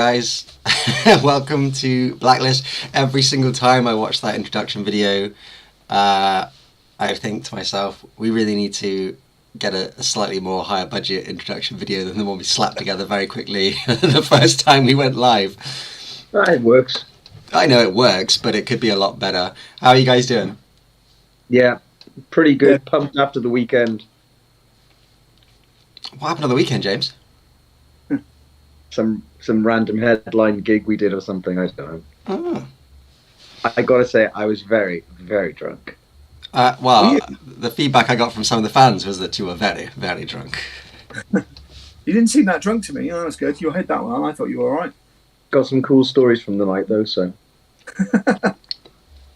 guys. Welcome to Blacklist. Every single time I watch that introduction video, I think to myself, we really need to get a slightly more higher budget introduction video than the one we slapped together very quickly the first time we went live. It works. I know it works, but it could be a lot better. How are you guys doing? Yeah, pretty good. Pumped after the weekend. What happened on the weekend, James? Some random headline gig we did or something. I don't know. Oh. I gotta say, I was very, very drunk. The feedback I got from some of the fans was that you were very, very drunk. You didn't seem that drunk to me. Oh, that's good. You hit that one. I thought you were all right. Got some cool stories from the night though. So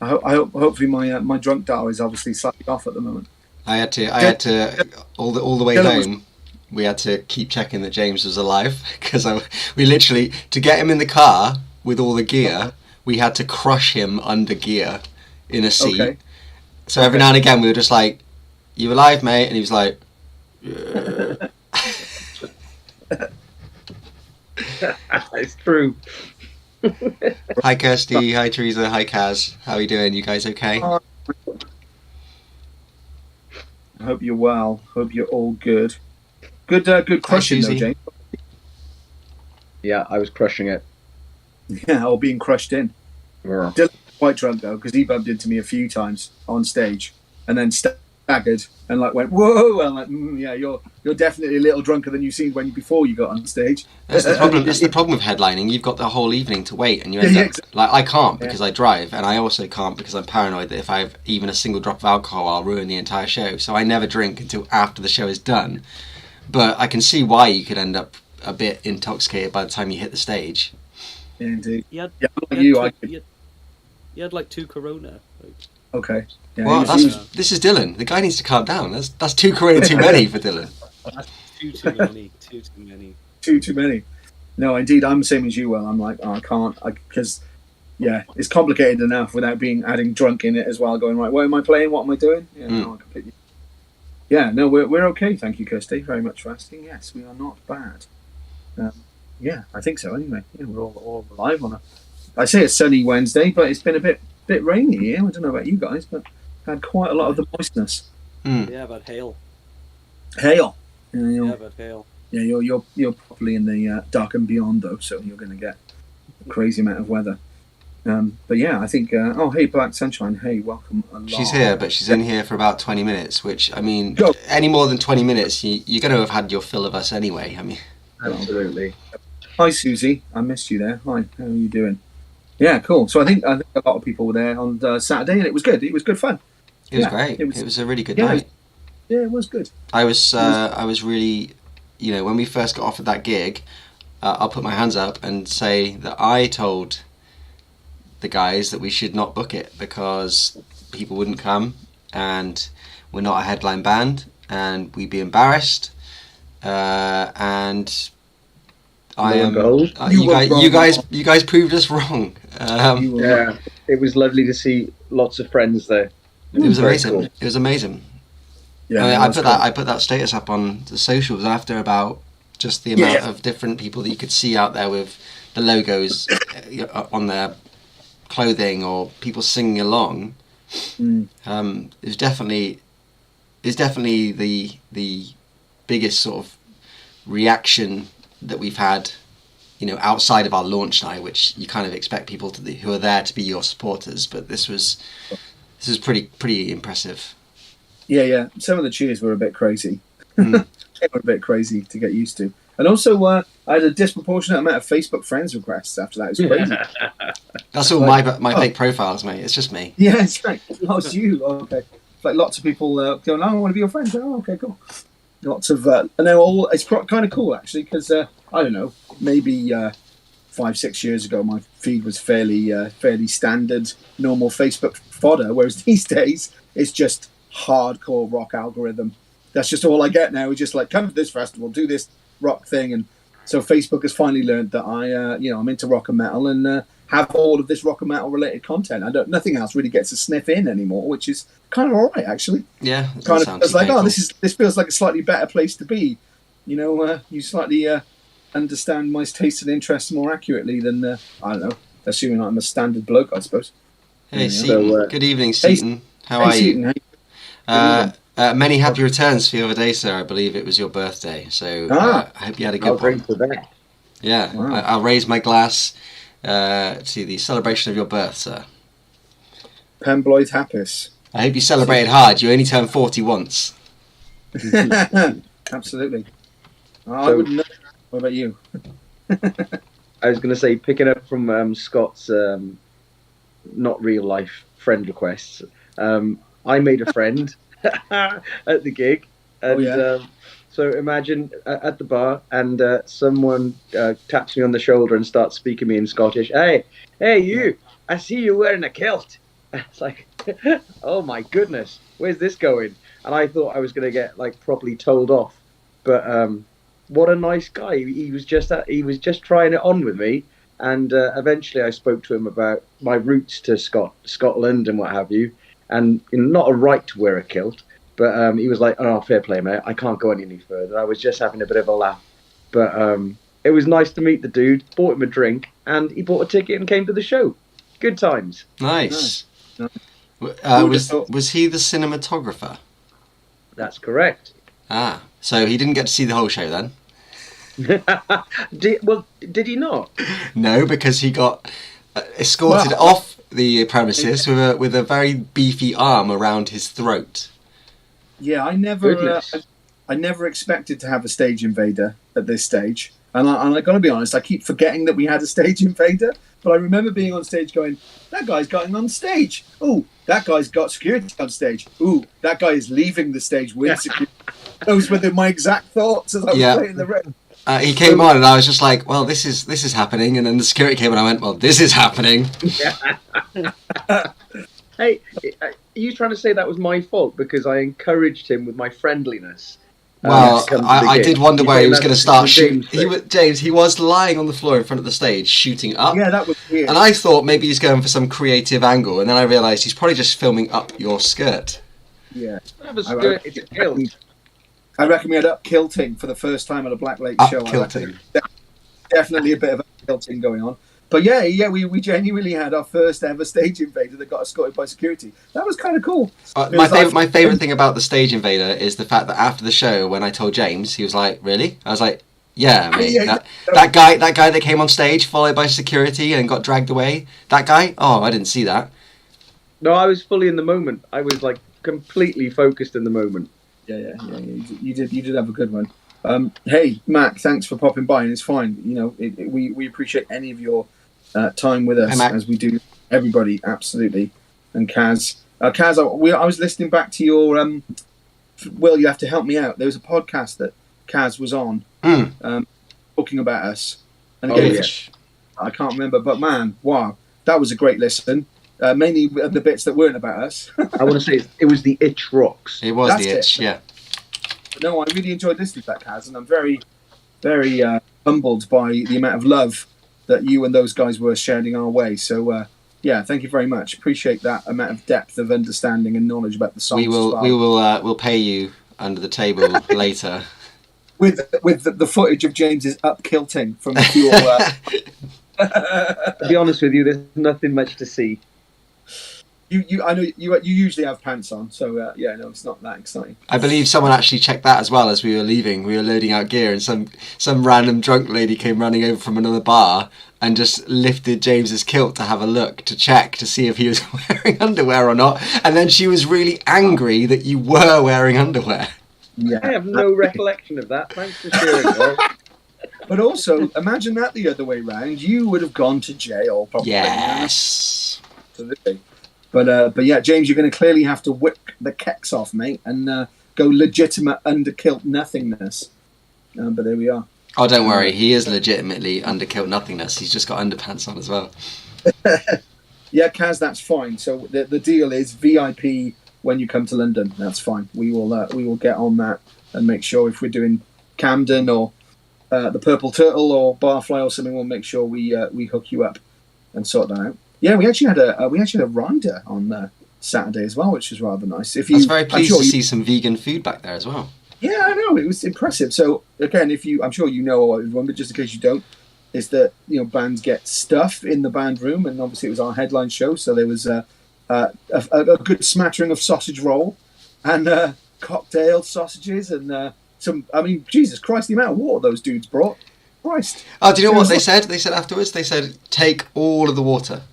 I hope. Hopefully, my drunk dial is obviously slightly off at the moment. I had to all the way home. We had to keep checking that James was alive because we literally, to get him in the car with all the gear, we had to crush him under gear in a seat. Okay. So every now and again we were just like, "You alive, mate?" And he was like, "Yeah." It's true. Hi Kirsty, hi Teresa, hi Kaz. How are you doing? You guys okay? I hope you're well. Hope you're all good. Good crushing though, James. Yeah, I was crushing it. Yeah, or being crushed in. Yeah. Dylan's quite drunk though, because he bumped into me a few times on stage, and then staggered and like went whoa. And I'm like, yeah, you're definitely a little drunker than you seemed before you got on stage. That's the problem. That's the problem with headlining. You've got the whole evening to wait, and you end up like I can't because I drive, and I also can't because I'm paranoid that if I have even a single drop of alcohol, I'll ruin the entire show. So I never drink until after the show is done. But I can see why you could end up a bit intoxicated by the time you hit the stage. Yeah, indeed. You had like 2 Corona. Okay. Yeah, well, this is Dylan. The guy needs to calm down. That's 2 Corona too many for Dylan. That's too many. Too many. Too many. No, indeed, I'm the same as you. Well, I'm like, I can't, because it's complicated enough without adding drunk in it as well. Going right, where am I playing? What am I doing? Yeah, no, I completely. Yeah, no, we're okay. Thank you, Kirsty, very much for asking. Yes, we are not bad. Yeah, I think so. Anyway, we're all alive on I say a sunny Wednesday, but it's been a bit rainy here. I don't know about you guys, but had quite a lot of the moistness. Yeah, but hail. Hail. Yeah, but hail. Yeah, you're probably in the dark and beyond though, so you're going to get a crazy amount of weather. But yeah, I think. Hey, Black Sunshine. Hey, welcome along. She's here, but she's only here for about 20 minutes. Which I mean, any more than 20 minutes, you're going to have had your fill of us anyway. I mean, absolutely. Hi, Susie. I missed you there. Hi, how are you doing? Yeah, cool. So I think a lot of people were there on Saturday, and it was good. It was good fun. It was great. It was a really good night. It was good. I was really, when we first got offered that gig, I'll put my hands up and say that I told the guys that we should not book it because people wouldn't come and we're not a headline band and we'd be embarrassed and you guys proved us wrong. Yeah, it was lovely to see lots of friends there. It was amazing. Cool. It was amazing. Yeah, I put that status up on the socials after about just the amount of different people that you could see out there with the logos on their clothing or people singing along. It's definitely the biggest sort of reaction that we've had, outside of our launch night, which you kind of expect people who are there to be your supporters, but this was pretty impressive. Yeah. Some of the cheers were a bit crazy. They were a bit crazy to get used to. And also, I had a disproportionate amount of Facebook friends requests after that. It was crazy. That's all my fake profiles, mate. It's just me. Yeah, it's right. Oh, it's you. Oh, okay. Like lots of people going, "Oh, I want to be your friend." Oh, okay, cool. Lots of, and they're all. It's kind of cool actually because I don't know, maybe 5-6 years ago, my feed was fairly standard, normal Facebook fodder. Whereas these days, it's just hardcore rock algorithm. That's just all I get now. It's just like, come to this festival, do this rock thing, and so Facebook has finally learned that I'm into rock and metal and have all of this rock and metal related content. Nothing else really gets a sniff in anymore, which is kind of all right actually. Yeah, kind of. It's like, this feels like a slightly better place to be. You slightly understand my tastes and interests more accurately than I don't know. Assuming I'm a standard bloke, I suppose. Hey, Yeah. Seaton. So, Good evening, Seaton. How are Seaton, you? Many happy returns for the other day, sir. I believe it was your birthday, so I hope you had a I'll good one. drink to that. Yeah, Wow. I'll raise my glass to the celebration of your birth, sir. Pembloyd Happis. I hope you celebrated hard. You only turned 40 once. Absolutely. I wouldn't know. What about you? I was going to say, picking up from Scott's not real life friend requests, I made a friend at the gig. And so imagine at the bar, and someone taps me on the shoulder and starts speaking to me in Scottish. Hey, you! I see you wearing a kilt. It's like, oh my goodness, where's this going? And I thought I was going to get like properly told off, but what a nice guy. He was just trying it on with me, and eventually I spoke to him about my roots to Scotland and what have you, and not a right to wear a kilt. But he was like, oh, fair play, mate. I can't go any further. I was just having a bit of a laugh. But it was nice to meet the dude, bought him a drink, and he bought a ticket and came to the show. Good times. Nice. Nice. Was he the cinematographer? That's correct. Ah, so he didn't get to see the whole show then? Did he not? No, because he got escorted off the premises with a very beefy arm around his throat. Yeah, I never expected to have a stage invader at this stage, and I got to be honest, I keep forgetting that we had a stage invader. But I remember being on stage going, "That guy's gotten on stage. Oh, that guy's got security on stage. Ooh, that guy is leaving the stage with security." Those were my exact thoughts as I was playing the ring. He came on, and I was just like, "Well, this is happening." And then the security came, and I went, "Well, this is happening." Hey, are you trying to say that was my fault because I encouraged him with my friendliness? Well, I did wonder where he was going to start shooting. He was lying on the floor in front of the stage, shooting up. Yeah, that was weird. And I thought maybe he's going for some creative angle, and then I realised he's probably just filming up your skirt. Yeah. Have a skirt, it's a kilt. I reckon we had up kilting for the first time at a Blacklist show. Kilting. Definitely a bit of up kilting going on. But yeah, we genuinely had our first ever stage invader that got escorted by security. That was kind of cool. My favourite thing about the stage invader is the fact that after the show, when I told James, he was like, "Really?" I was like, "Yeah, mate. That guy that came on stage, followed by security, and got dragged away. That guy? Oh, I didn't see that." No, I was fully in the moment. I was like completely focused in the moment. Yeah. You did have a good one. Hey, Mac, thanks for popping by, and it's fine. You know, we appreciate any of your time with us, as we do everybody, absolutely. And Kaz, I was listening back to your. Will, you have to help me out. There was a podcast that Kaz was on, talking about us, and again, I can't remember, but man, wow, that was a great listen. Mainly the bits that weren't about us. I want to say it was the Itch Rocks. It was the Itch, yeah. No, I really enjoyed listening to that, Kaz, and I'm very, very humbled by the amount of love that you and those guys were sharing our way. So, yeah, thank you very much. Appreciate that amount of depth of understanding and knowledge about the songs. We'll pay you under the table later with the footage of James's up kilting from your. To be honest with you, there's nothing much to see. I know you usually have pants on, so yeah, no, it's not that exciting. I believe someone actually checked that as well as we were leaving. We were loading out gear, and some random drunk lady came running over from another bar and just lifted James's kilt to have a look, to check to see if he was wearing underwear or not. And then she was really angry that you were wearing underwear. Yeah, I have no recollection of that. Thanks for sharing that. But also, imagine that the other way round. You would have gone to jail, probably. Yes. Absolutely. But yeah, James, you're going to clearly have to whip the kecks off, mate, and go legitimate underkilt nothingness. But there we are. Oh, don't worry. He is legitimately underkilt nothingness. He's just got underpants on as well. Yeah, Kaz, that's fine. So the deal is VIP when you come to London. That's fine. We will get on that and make sure if we're doing Camden or the Purple Turtle or Barfly or something, we'll make sure we hook you up and sort that out. Yeah, we actually had a rider on Saturday as well, which was rather nice. I was very pleased to see some vegan food back there as well. Yeah, I know, it was impressive. So again, I'm sure you know, or everyone, but just in case you don't, is that bands get stuff in the band room, and obviously it was our headline show, so there was a good smattering of sausage roll and cocktail sausages and some. I mean, Jesus Christ, the amount of water those dudes brought. Christ. Oh, do you know what they said? They said afterwards, they said, take all of the water.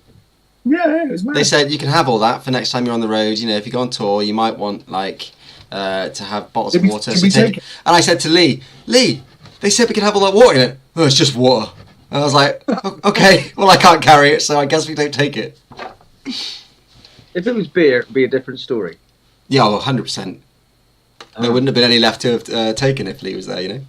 Yeah, it was mad. They said you can have all that for next time you're on the road. If you go on tour, you might want to have bottles of water. So take it. And I said to Lee, they said we can have all that water in it. Oh, it's just water. And I was like, okay, well I can't carry it, so I guess we don't take it. If it was beer, it'd be a different story. Yeah, 100%. There wouldn't have been any left to have taken if Lee was there,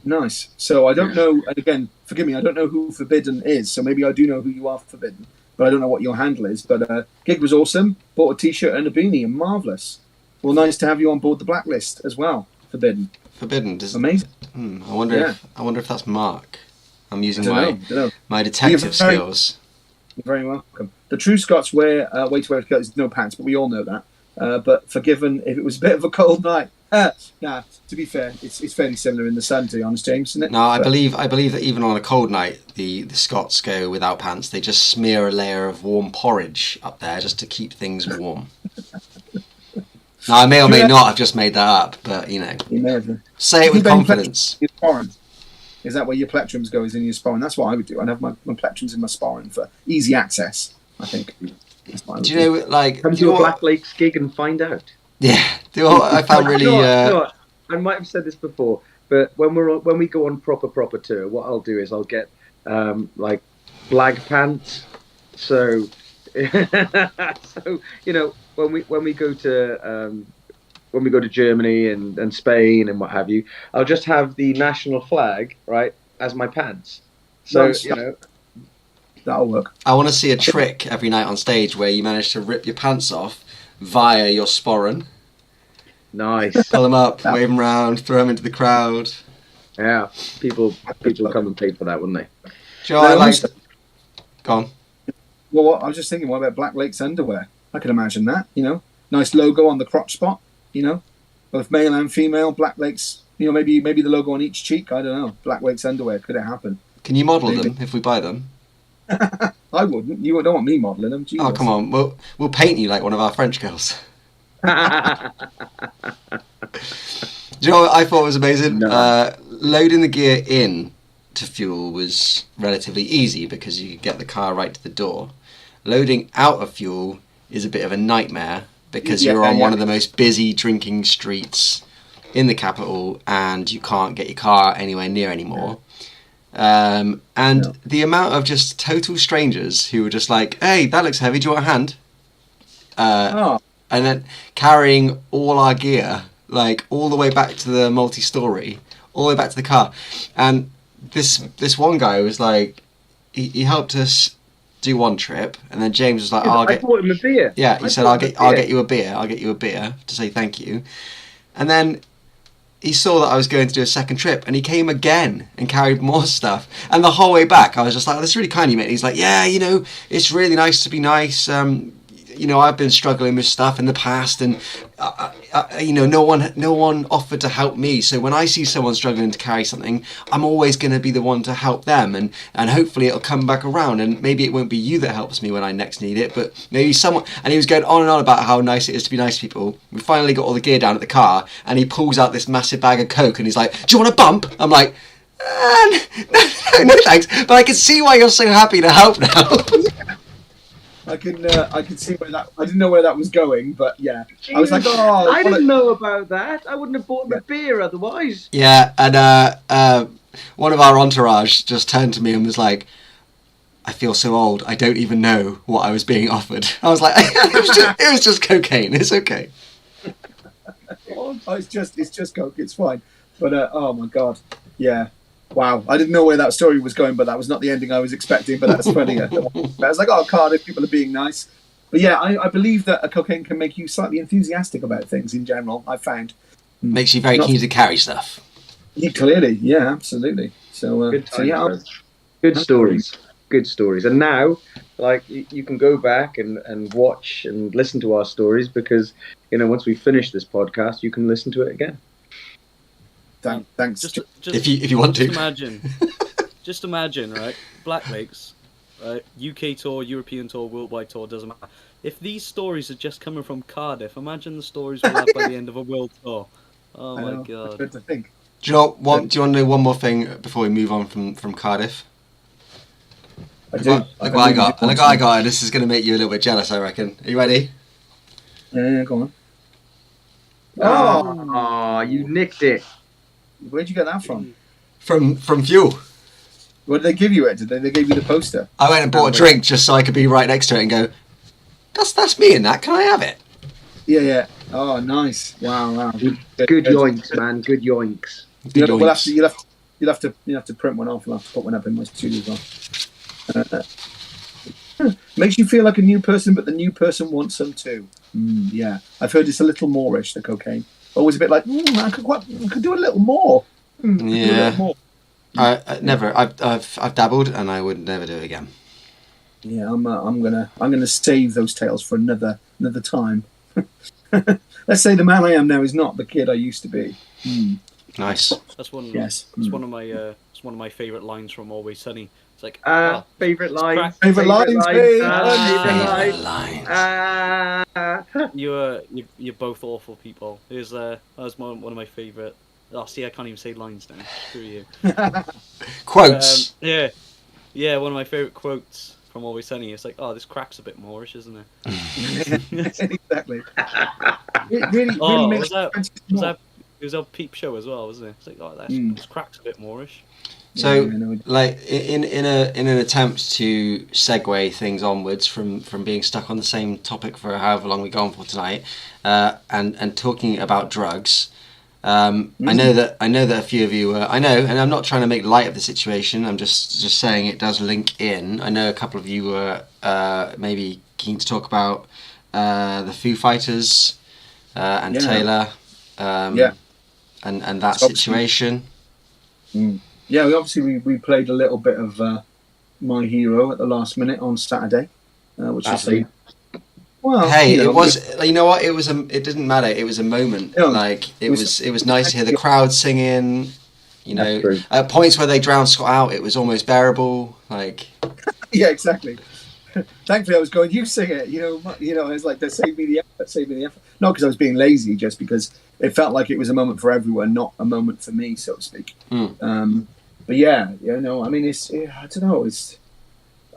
Nice. So I don't know, and again, forgive me, I don't know who Forbidden is, so maybe I do know who you are, Forbidden, but I don't know what your handle is. But gig was awesome. Bought a t-shirt and a beanie, and marvellous. Well, nice to have you on board the Blacklist as well, Forbidden. Amazing. I wonder if that's Mark. I'm using my detective skills. You're very welcome. The true Scots way to wear a coat is no pants, but we all know that. But forgiven if it was a bit of a cold night. Nah, to be fair, it's fairly similar in the sun, to be honest, James, isn't it? No, I believe that even on a cold night, the Scots go without pants. They just smear a layer of warm porridge up there just to keep things warm. Now, I may or may not have just made that up, but You may have. say it with confidence. Is that where your plectrums go? Is in your sporran? That's what I would do. I'd have my plectrums in my sporran for easy access, I think. Do you know, come to a Black Lakes gig and find out. Yeah, I found really. I might have said this before, but when we go on proper tour, what I'll do is I'll get flag pants. So, when we go to Germany and Spain and what have you, I'll just have the national flag right as my pants. So that'll work. I want to see a trick every night on stage where you manage to rip your pants off via your sporran. Nice. Pull them up, wave them around, throw them into the crowd. Yeah, people come and pay for that, wouldn't they? Sure, Go on. Well, I was just thinking, what about Black Lakes underwear? I could imagine that. Nice logo on the crotch spot. Both male and female. Black Lakes. Maybe the logo on each cheek. I don't know. Black Lakes underwear. Could it happen? Can you model them if we buy them? I wouldn't. You don't want me modelling them. Jesus. Oh, come on. We'll paint you like one of our French girls. Do you know what I thought was amazing? No. Loading the gear in to fuel was relatively easy because you could get the car right to the door. Loading out of fuel is a bit of a nightmare because you're on one of the most busy drinking streets in the capital and you can't get your car anywhere near anymore. The amount of just total strangers who were just like, hey, that looks heavy, do you want a hand? And then carrying all our gear, all the way back to the multi-story, all the way back to the car. And this one guy was like, he helped us do one trip, and then James was like, I bought him a beer. Yeah, he said, I'll get you a beer to say thank you. And then he saw that I was going to do a second trip, and he came again and carried more stuff. And the whole way back, I was just like, oh, that's really kind of you, mate. He's like, yeah, it's really nice to be nice. I've been struggling with stuff in the past, and no one offered to help me. So when I see someone struggling to carry something, I'm always going to be the one to help them, and hopefully it'll come back around. And maybe it won't be you that helps me when I next need it, but maybe someone. And he was going on and on about how nice it is to be nice to people. We finally got all the gear down at the car, and he pulls out this massive bag of Coke, and he's like, "Do you want a bump?" I'm like, no, thanks. But I can see why you're so happy to help now. I can see where that. I didn't know where that was going, but yeah, Jeez, I was like, oh, I didn't know about that. I wouldn't have bought the beer otherwise. Yeah, and one of our entourage just turned to me and was like, "I feel so old. I don't even know what I was being offered." I was like, "It was just cocaine. It's okay." Oh, it's just Coke. It's fine. But oh my god, yeah. Wow, I didn't know where that story was going, but that was not the ending I was expecting, but that's funny. I was like, oh, Cardiff, people are being nice. But yeah, I believe that a cocaine can make you slightly enthusiastic about things in general, I've found. Makes you very keen to carry stuff. Yeah, clearly, yeah, absolutely. So, good stories. Good stories. And now, you can go back and watch and listen to our stories because, once we finish this podcast, you can listen to it again. Thanks. Just if you want to. Just imagine, right? Blacklist, right? UK tour, European tour, worldwide tour, doesn't matter. If these stories are just coming from Cardiff, imagine the stories we'll have by the end of a world tour. Oh my god. Good to think. Do you want to know one more thing before we move on from Cardiff? I do. Look what I got. Look what I got. This is going to make you a little bit jealous, I reckon. Are you ready? Yeah, go on. Oh, you nicked it. Where'd you get that from? From Fuel. What did they give you it? Did they give you the poster? I went and bought a drink just so I could be right next to it and go, that's me in that. Can I have it? Yeah. Oh, nice. Wow. Good yoinks, man. Good yoinks. You'll have to print one off. I'll have to put one up in my studio as well. Makes you feel like a new person, but the new person wants some too. Yeah, I've heard it's a little moreish, the cocaine. Always a bit like, I could do a little more. Yeah. I never. I've dabbled, and I would never do it again. Yeah, I'm gonna save those tales for another time. Let's say the man I am now is not the kid I used to be. Nice. That's one. Yes. That's one of my. It's one of my favorite lines from Always Sunny. It's like favorite lines. Favorite lines. Favorite lines. You're both awful people. That was one of my favorite. Oh, see, I can't even say lines now. Screw you. Quotes. Yeah. One of my favorite quotes from Always Sunny. It's like, oh, this crack's a bit moreish, isn't it? Exactly. It really makes it was a Peep Show as well, wasn't it? It's like, oh, this crack's a bit moreish. So, like, in an attempt to segue things onwards from being stuck on the same topic for however long we're going for tonight, and talking about drugs, I know that a few of you and I'm not trying to make light of the situation. I'm just saying it does link in. I know a couple of you were maybe keen to talk about the Foo Fighters and Taylor, and that situation. Yeah, we played a little bit of My Hero at the last minute on Saturday, which is well. Hey, it was. You know what? It was. It didn't matter. It was a moment. It was nice to hear the crowd singing. You know, at points where they drowned Scott out, it was almost bearable. Like. Yeah, exactly. Thankfully, I was going. You sing it. You know. I was like, save me the effort. Not because I was being lazy, just because it felt like it was a moment for everyone, not a moment for me, so to speak. But yeah, I mean, I don't know.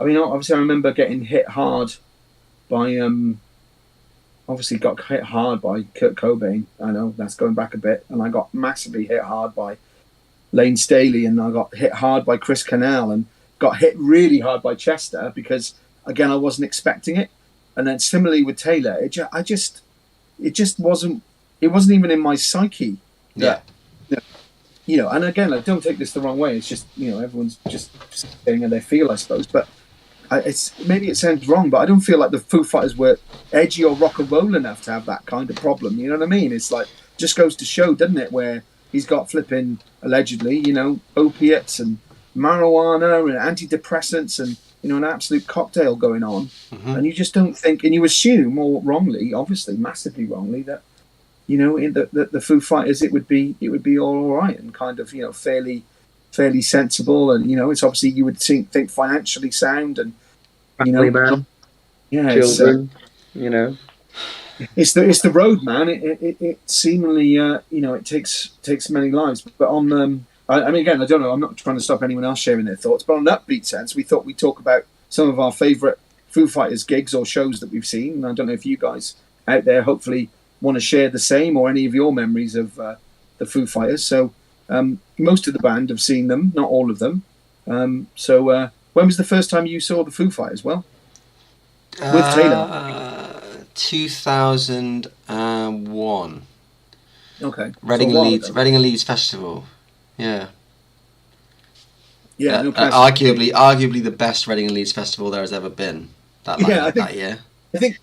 I mean, obviously, I remember getting hit hard by got hit hard by Kurt Cobain. I know that's going back a bit, and I got massively hit hard by Lane Staley, and I got hit hard by Chris Cornell, and got hit really hard by Chester because again I wasn't expecting it. And then similarly with Taylor, it just wasn't even in my psyche. And again, I don't take this the wrong way. It's just everyone's just saying how they feel, I suppose, but. Maybe it sounds wrong, but I don't feel like the Foo Fighters were edgy or rock and roll enough to have that kind of problem. You know what I mean? It's like, just goes to show, doesn't it, where he's got flipping, allegedly, opiates and marijuana and antidepressants and, an absolute cocktail going on. And you just don't think, and you assume, or wrongly, obviously, massively wrongly, that, in the Foo Fighters, it would be all right and kind of, fairly sensible. And, it's obviously, you would think financially sound and, man. Yeah, children, it's the road, man. It seemingly, it takes many lives. But on, I mean, again, I don't know. I'm not trying to stop anyone else sharing their thoughts. But on an upbeat sense, we thought we'd talk about some of our favourite Foo Fighters gigs or shows that we've seen. And I don't know if you guys out there hopefully want to share the same or any of your memories of the Foo Fighters. So most of the band have seen them, not all of them. So when was the first time you saw the Foo Fighters? Well, with Taylor. 2001. Okay. Reading and Leeds Festival. Yeah. Yeah. Arguably the best Reading and Leeds Festival there has ever been. That year. I think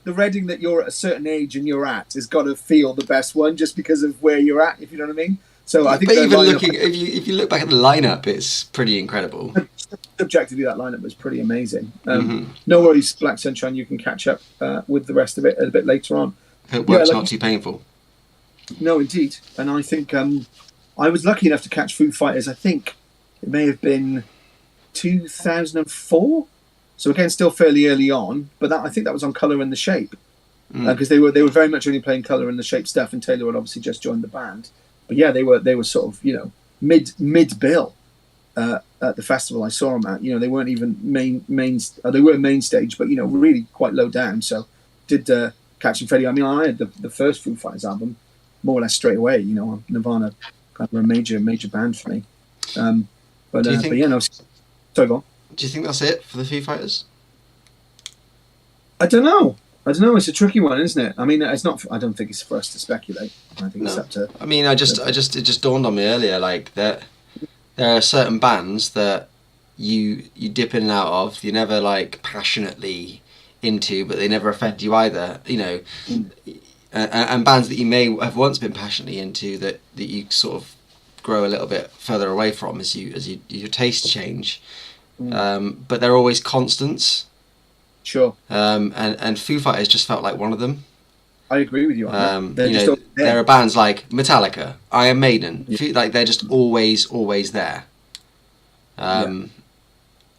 the Reading that you're at a certain age and you're at has got to feel the best one just because of where you're at, if you know what I mean. So I think. But even if you look back at the lineup, it's pretty incredible. Objectively, that lineup was pretty amazing. No worries, Black Sunshine. You can catch up with the rest of it a bit later on. Hope work's not too painful. No, indeed, and I think I was lucky enough to catch Foo Fighters. I think it may have been 2004. So again, still fairly early on, but I think that was on Colour and the Shape, because they were very much only playing Colour and the Shape stuff, and Taylor had obviously just joined the band. But yeah, they were sort of mid bill at the festival I saw them at. They weren't even main. They were main stage, but really quite low down. So did catch them fairly. I mean, I had the first Foo Fighters album more or less straight away. Nirvana kind of a major band for me. But sorry, go on. Do you think that's it for the Foo Fighters? I don't know. It's a tricky one, isn't it? I mean, it's not. I don't think it's for us to speculate. I think it's up to. I mean, it just dawned on me earlier, like that there are certain bands that you dip in and out of. You're never like passionately into, but they never offend you either. And bands that you may have once been passionately into that you sort of grow a little bit further away from as your tastes change. But they're always constants. Sure. And Foo Fighters just felt like one of them. I agree with you on that. There are bands like Metallica, Iron Maiden, they're just always there.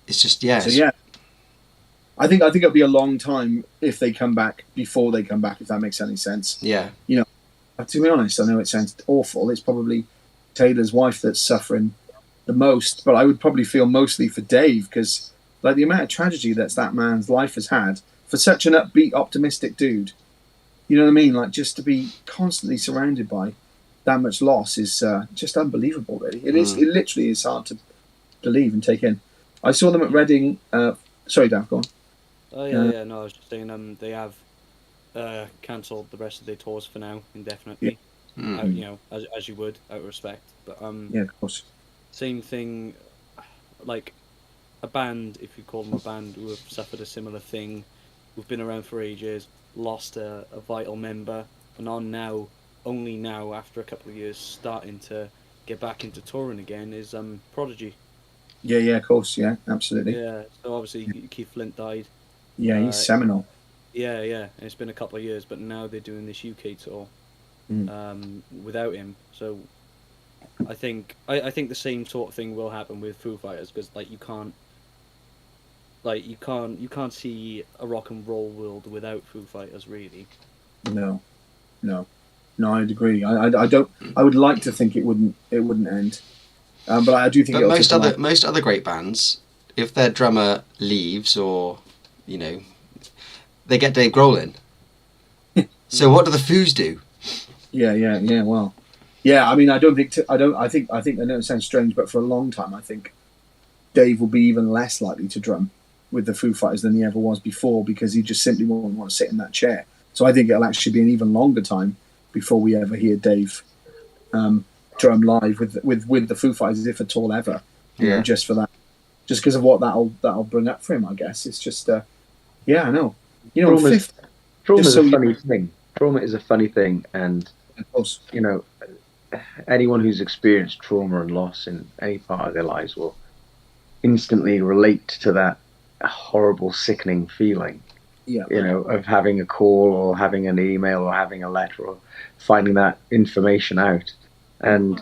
It's just So yeah, I think it'll be a long time if they come back before they come back. If that makes any sense. Yeah. To be honest, I know it sounds awful. It's probably Taylor's wife that's suffering the most, but I would probably feel mostly for Dave, because like the amount of tragedy that man's life has had for such an upbeat, optimistic dude. You know what I mean? Like, just to be constantly surrounded by that much loss is just unbelievable, really. It is. It literally is hard to believe and take in. I saw them at Reading. Sorry, Dan, go on. Oh yeah. No, I was just saying. They have cancelled the rest of their tours for now, indefinitely. Yeah. As you would, out of respect. But yeah, of course. Same thing, like a band, if you call them a band, who have suffered a similar thing, who've been around for ages, lost a vital member, and only now, after a couple of years, starting to get back into touring again, is Prodigy. Yeah, of course, yeah, absolutely. Yeah, so obviously Keith Flint died. Yeah, he's seminal. Yeah, and it's been a couple of years, but now they're doing this UK tour without him, so I think the same sort of thing will happen with Foo Fighters, because you can't see a rock and roll world without Foo Fighters, really. No, I'd agree. I don't. I would like to think it wouldn't end, but I do think. But most other great bands, if their drummer leaves or they get Dave Grohl in. So what do the Foos do? Yeah. Well. Yeah, I mean, I think I know it sounds strange, but for a long time, I think Dave will be even less likely to drum with the Foo Fighters than he ever was before, because he just simply won't want to sit in that chair. So I think it'll actually be an even longer time before we ever hear Dave drum live with the Foo Fighters, if at all ever. Just for that, just because of what that'll bring up for him, I guess. It's just, I know. Trauma is a funny thing. Trauma is a funny thing, and of course, anyone who's experienced trauma and loss in any part of their lives will instantly relate to that horrible, sickening feeling. Yeah. Of having a call or having an email or having a letter or finding that information out. And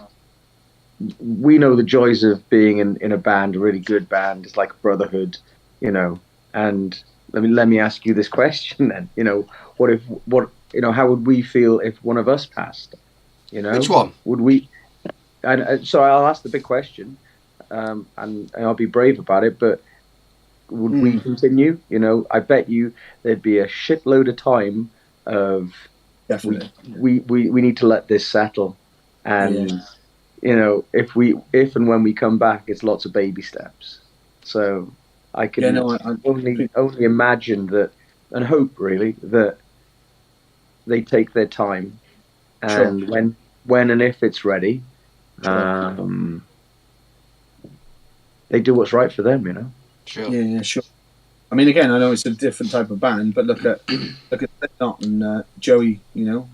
we know the joys of being in a band, a really good band. It's like brotherhood, and let me ask you this question then. How would we feel if one of us passed? Which one? Would we? So I'll ask the big question, and I'll be brave about it. But would we continue? I bet you there'd be a shitload of time of definitely. We need to let this settle, and if and when we come back, it's lots of baby steps. So I can only imagine that and hope really that they take their time, and when and if it's ready, they do what's right for them, Sure. Yeah, sure. I mean, again, I know it's a different type of band, but look at Slipknot and Joey. I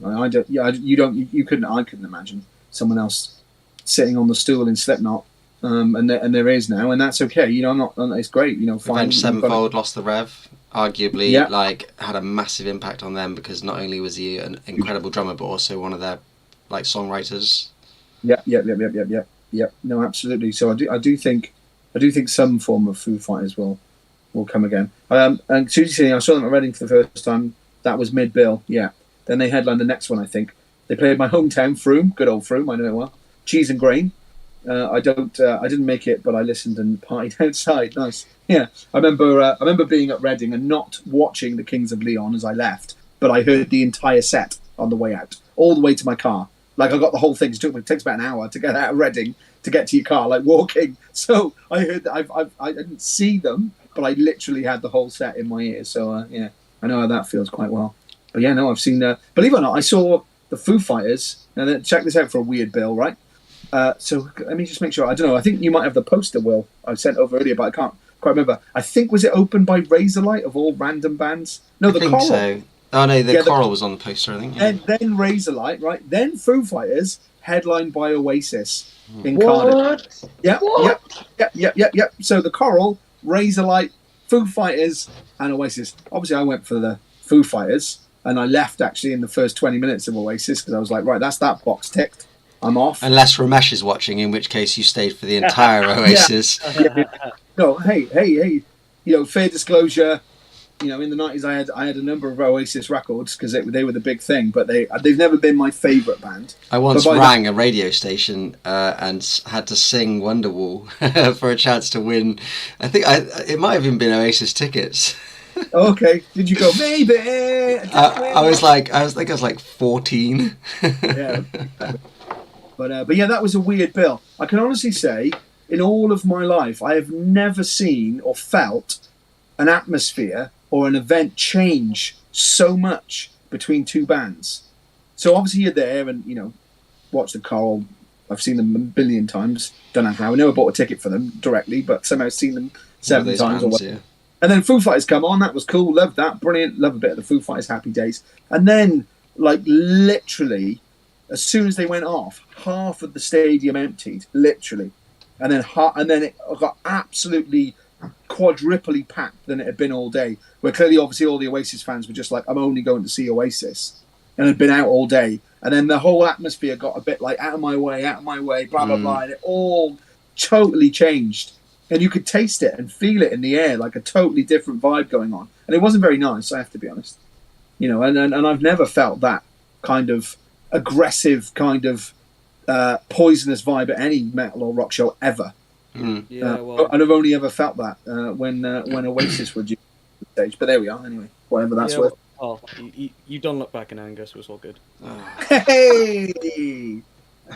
couldn't imagine someone else sitting on the stool in Slipknot, and there is now, and that's okay. I'm not. It's great. Fine. Avenged Sevenfold lost the Rev. Arguably, had a massive impact on them, because not only was he an incredible drummer, but also one of their songwriters. Yeah. No, absolutely. So I do think some form of Foo Fighters will come again. And Tuesday City, I saw them at Reading for the first time. That was mid-bill. Yeah. Then they headlined the next one. I think they played my hometown, Froome, good old Froome. I know it well. Cheese and Grain. I didn't make it, but I listened and partied outside. Nice. Yeah. I remember being at Reading and not watching the Kings of Leon as I left, but I heard the entire set on the way out, all the way to my car. Like I got the whole thing. It takes about an hour to get out of Reading to get to your car, like walking. So I heard that I didn't see them, but I literally had the whole set in my ears. So yeah, I know how that feels quite well. But yeah, no, I've seen. Believe it or not, I saw the Foo Fighters. And then check this out for a weird bill, right? So let me just make sure. I don't know. I think you might have the poster, Will. I sent over earlier, but I can't quite remember. I think was it opened by Razorlight of all random bands? No, I the think Coral. so. Oh no, the Coral was on the poster, I think. Yeah. Then Razorlight, right? Then Foo Fighters, headlined by Oasis in Cardiff. Yep. So the Coral, Razorlight, Foo Fighters, and Oasis. Obviously, I went for the Foo Fighters, and I left actually in the first 20 minutes of Oasis because I was like, right, that's that box ticked. I'm off. Unless Ramesh is watching, in which case you stayed for the entire Oasis. No, hey. Fair disclosure. In the 90s, I had a number of Oasis records because they were the big thing, but they've never been my favourite band. I once rang a radio station and had to sing Wonderwall for a chance to win. I think it might have even been Oasis tickets. Okay, did you go, baby? I was like 14. Yeah. But yeah, that was a weird bill. I can honestly say, in all of my life, I have never seen or felt an atmosphere or an event change so much between two bands. So obviously you're there and, watch the Coral. I've seen them a billion times. Don't know how. I never bought a ticket for them directly, but somehow I've seen them 7 times. Bands, yeah. And then Foo Fighters come on. That was cool. Loved that. Brilliant. Love a bit of the Foo Fighters Happy Days. And then, literally, as soon as they went off, half of the stadium emptied, literally. And then it got absolutely quadruply packed than it had been all day, where clearly obviously all the Oasis fans were just like, I'm only going to see Oasis, and had been out all day. And then the whole atmosphere got a bit like out of my way, blah blah blah, and it all totally changed, and you could taste it and feel it in the air, like a totally different vibe going on, and it wasn't very nice, I have to be honest. And I've never felt that kind of aggressive, kind of poisonous vibe at any metal or rock show ever. And I've only ever felt that when Oasis were due to the stage. But there we are. Anyway, whatever that's worth. You don't look back in anger, so it's all good. Hey,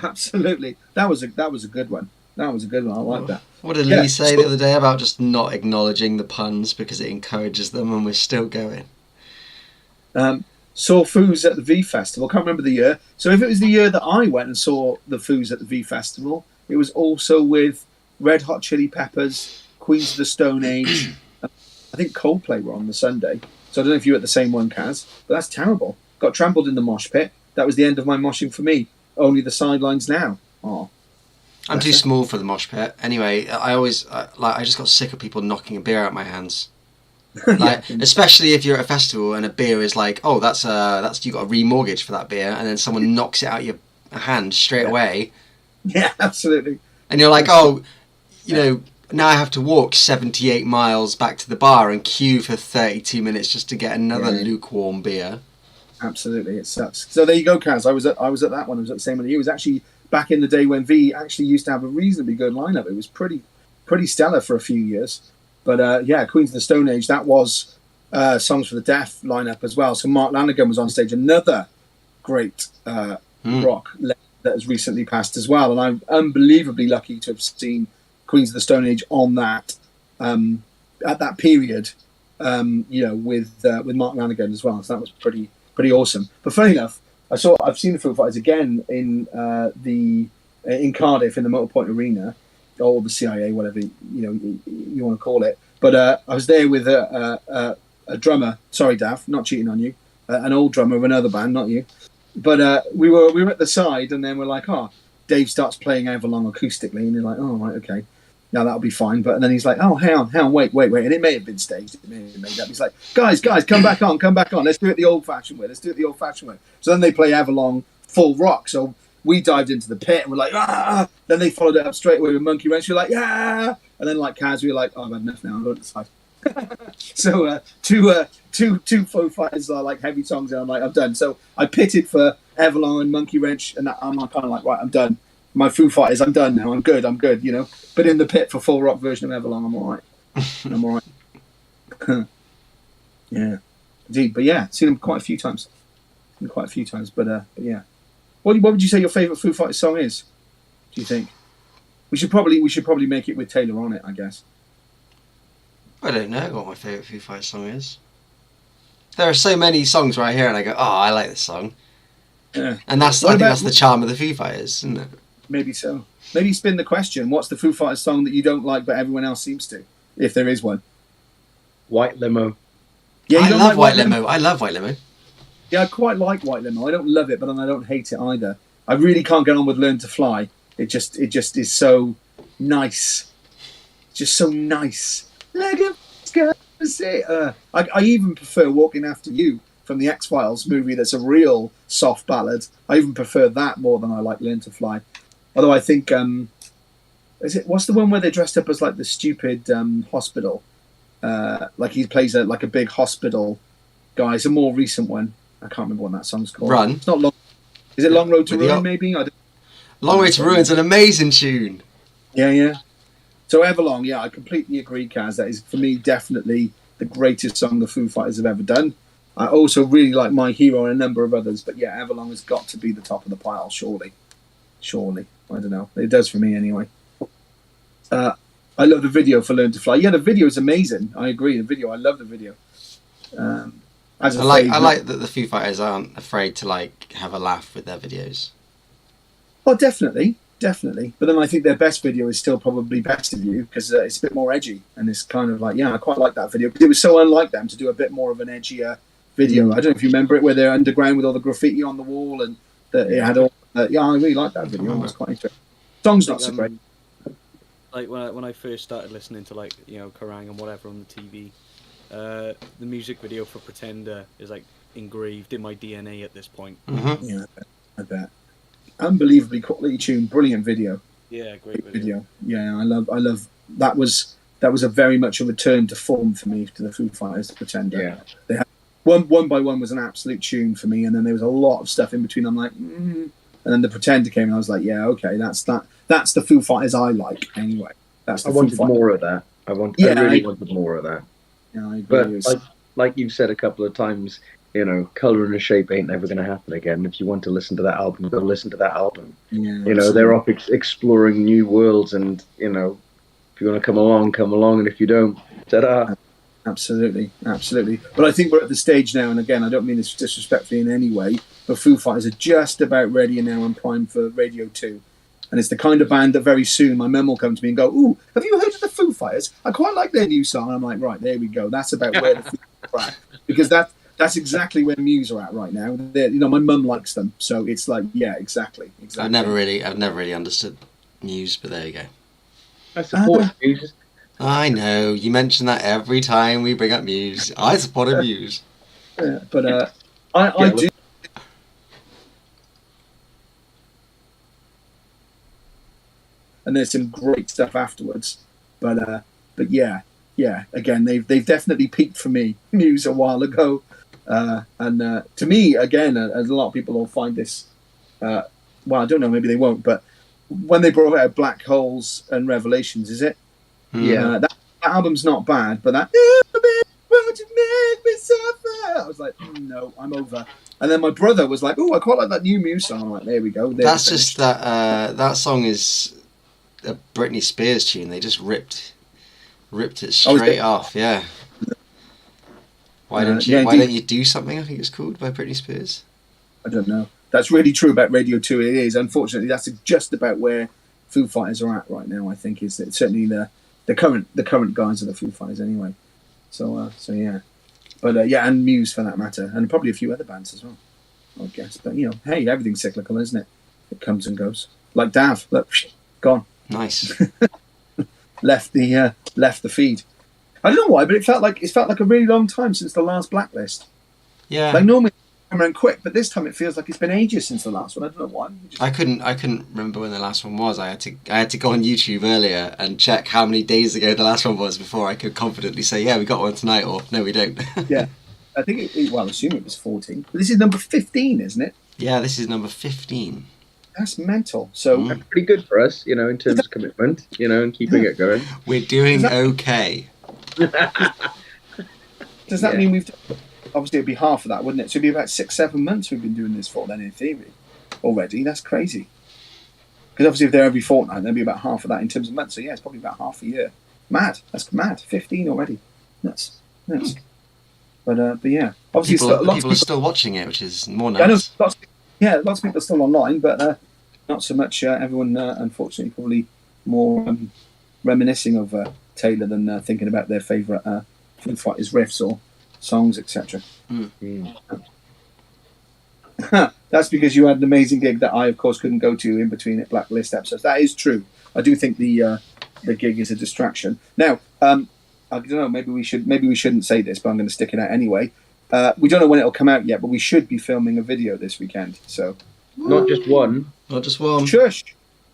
absolutely. That was a good one. That was a good one. I like that. What did Lee say the other day about just not acknowledging the puns because it encourages them, and we're still going? Saw Foos at the V Festival. Can't remember the year. So if it was the year that I went and saw the Foos at the V Festival, it was also with Red Hot Chili Peppers, Queens of the Stone Age. I think Coldplay were on the Sunday. So I don't know if you were at the same one, Kaz, but that's terrible. Got trampled in the mosh pit. That was the end of my moshing for me. Only the sidelines now. Oh, I'm too small for the mosh pit. Anyway, I just got sick of people knocking a beer out my hands. Especially if you're at a festival and a beer is like, oh, that's you got a remortgage for that beer, and then someone knocks it out your hand straight away. Yeah, absolutely. And you're like, oh, now I have to walk 78 miles back to the bar and queue for 32 minutes just to get another lukewarm beer. Absolutely, it sucks. So there you go, Kaz. I was at that one. I was at the same one. It was actually back in the day when V actually used to have a reasonably good lineup. It was pretty stellar for a few years. But Queens of the Stone Age, that was Songs for the Deaf lineup as well. So Mark Lanigan was on stage, another great rock legend that has recently passed as well. And I'm unbelievably lucky to have seen Queens of the Stone Age on that at that period, with Mark Lanigan as well. So that was pretty awesome. But funny enough, I've seen the Foo Fighters again in Cardiff in the Motorpoint Arena, or the CIA, whatever you want to call it. But I was there with a drummer. Sorry, Dav, not cheating on you. An old drummer of another band, not you. But we were at the side, and then we're like, Dave starts playing Avalon acoustically, and you're like, oh right, okay, now that'll be fine. But then he's like, oh, hang on, wait, and it may have been staged, it may have been made up. He's like, guys, come back on, let's do it the old-fashioned way. So then they play Avalon full rock. So we dived into the pit and we're like, ah. Then they followed it up straight away with Monkey Wrench. We're like, yeah. And then like Kaz, we were like, oh, I've had enough now. I'm going to decide. So two Foo Fighters are like heavy songs, and I'm like, I'm done. So I pitted for Everlong and Monkey Wrench, and I'm kind of like, right, I'm done. My Foo Fighters, I'm done now. I'm good, you know. But in the pit for full rock version of Everlong, I'm all right. I'm all right. Yeah, indeed. But yeah, seen them quite a few times. But yeah. What would you say your favourite Foo Fighters song is? Do you think? We should probably make it with Taylor on it, I guess. I don't know what my favourite Foo Fighters song is. There are so many songs right here, and I go, oh, I like this song. Yeah. And I think that's the charm of the Foo Fighters, isn't it? Maybe so. Maybe spin the question. What's the Foo Fighters song that you don't like but everyone else seems to? If there is one. White Limo. Yeah, I love White Limo. I love White Limo. Yeah, I quite like White Limo. I don't love it, but I don't hate it either. I really can't get on with Learn to Fly. It just is so nice. Just so nice. Like I even prefer Walking After You from the X-Files movie. That's a real soft ballad. I even prefer that more than I like Learn to Fly. Although I think what's the one where they're dressed up as like the stupid hospital? Like he plays a big hospital guy. It's a more recent one. I can't remember what that song's called. Run. It's not long. Is it Long Road to Ruin? Maybe. Long Way to Ruin's an amazing tune. Yeah. So Everlong, yeah, I completely agree, Kaz. That is, for me, definitely the greatest song the Foo Fighters have ever done. I also really like My Hero and a number of others, but yeah, Everlong has got to be the top of the pile, surely. I don't know. It does for me anyway. I love the video for Learn to Fly. Yeah, the video is amazing. I agree. I love the video. I like that the Foo Fighters aren't afraid to like have a laugh with their videos. Oh, definitely. But then I think their best video is still probably Best of You, because it's a bit more edgy, and it's kind of like, yeah, I quite like that video because it was so unlike them to do a bit more of an edgier video. I don't know if you remember it, where they're underground with all the graffiti on the wall, and that it had all. Yeah, I really like that video. It was quite interesting. Song's not so great. Like when I first started listening to like Kerrang and whatever on the TV, the music video for Pretender is like engraved in my DNA at this point. Mm-hmm. Yeah, I bet. Unbelievably quality tune, brilliant video. Yeah, great video. Yeah, I love that was a very much a return to form for me, to the Foo Fighters, the Pretender. Yeah. They had one by one was an absolute tune for me, and then there was a lot of stuff in between. I'm like, and then the Pretender came, and I was like, yeah, okay, that's the Foo Fighters I like anyway. I wanted more of that. I really wanted more of that. Yeah, I agree. But like you've said a couple of times, Colour and a Shape ain't never going to happen again. If you want to listen to that album, go listen to that album. Yeah, they're off exploring new worlds, and if you want to come along, and if you don't, ta-da. Absolutely. But I think we're at the stage now, and again, I don't mean this disrespectfully in any way, but Foo Fighters are just about ready now and primed for Radio 2. And it's the kind of band that very soon my mum will come to me and go, ooh, have you heard of the Foo Fighters? I quite like their new song. And I'm like, right, there we go. That's about where the Foo Fighters are at. Because that's exactly where Muse are at right now. My mum likes them, so it's like, yeah, exactly. I've never really understood Muse, but there you go. I support Muse. I know you mention that every time we bring up Muse. I support a Muse. Yeah, but I do. And there's some great stuff afterwards, but yeah. Again, they've definitely peaked for me, Muse, a while ago. And to me, again, a lot of people will find this. Well, I don't know, maybe they won't. But when they brought out Black Holes and Revelations, is it? Yeah. That album's not bad, but that. Won't you make me suffer? I was like, no, I'm over. And then my brother was like, oh, I quite like that new Muse song. I'm like, there we go. That's just that song is a Britney Spears tune. They just ripped it straight off. Yeah. Why don't you do something? I think it's called by Britney Spears. I don't know. That's really true about Radio 2. It is. Unfortunately, that's just about where Foo Fighters are at right now. I think is certainly the current guys of the Foo Fighters anyway. So yeah, but yeah, and Muse for that matter, and probably a few other bands as well, I guess. But hey, everything's cyclical, isn't it? It comes and goes. Like Dav, look, gone. Nice. left the feed. I don't know why, but it felt like a really long time since the last Blacklist. Yeah. Like normally come around quick, but this time it feels like it's been ages since the last one. I don't know why. I couldn't remember when the last one was. I had to go on YouTube earlier and check how many days ago the last one was before I could confidently say, yeah, we got one tonight, or no, we don't. Yeah, I think I assume it was 14. But this is number 15, isn't it? Yeah, this is number 15. That's mental. So That's pretty good for us, in terms of commitment, and keeping it going. We're doing okay. Does that mean we've... Obviously, it'd be half of that, wouldn't it? So it'd be about 6-7 months we've been doing this for then, in theory, already. That's crazy. Because obviously if they're every fortnight, there'd be about half of that in terms of months. So yeah, it's probably about half a year. Mad. That's mad. 15 already. Nuts. But yeah. Obviously, people are still watching it, which is more nuts. I know, lots of people are still online, but not so much. Everyone, unfortunately, probably more reminiscing of Taylor than thinking about their favourite Foo Fighters riffs or songs, etc. That's because you had an amazing gig that I, of course, couldn't go to in between Blacklist episodes. That is true. I do think the gig is a distraction. Now, I don't know. Maybe we shouldn't say this, but I'm going to stick it out anyway. We don't know when it'll come out yet, but we should be filming a video this weekend. So, not just one. Shush.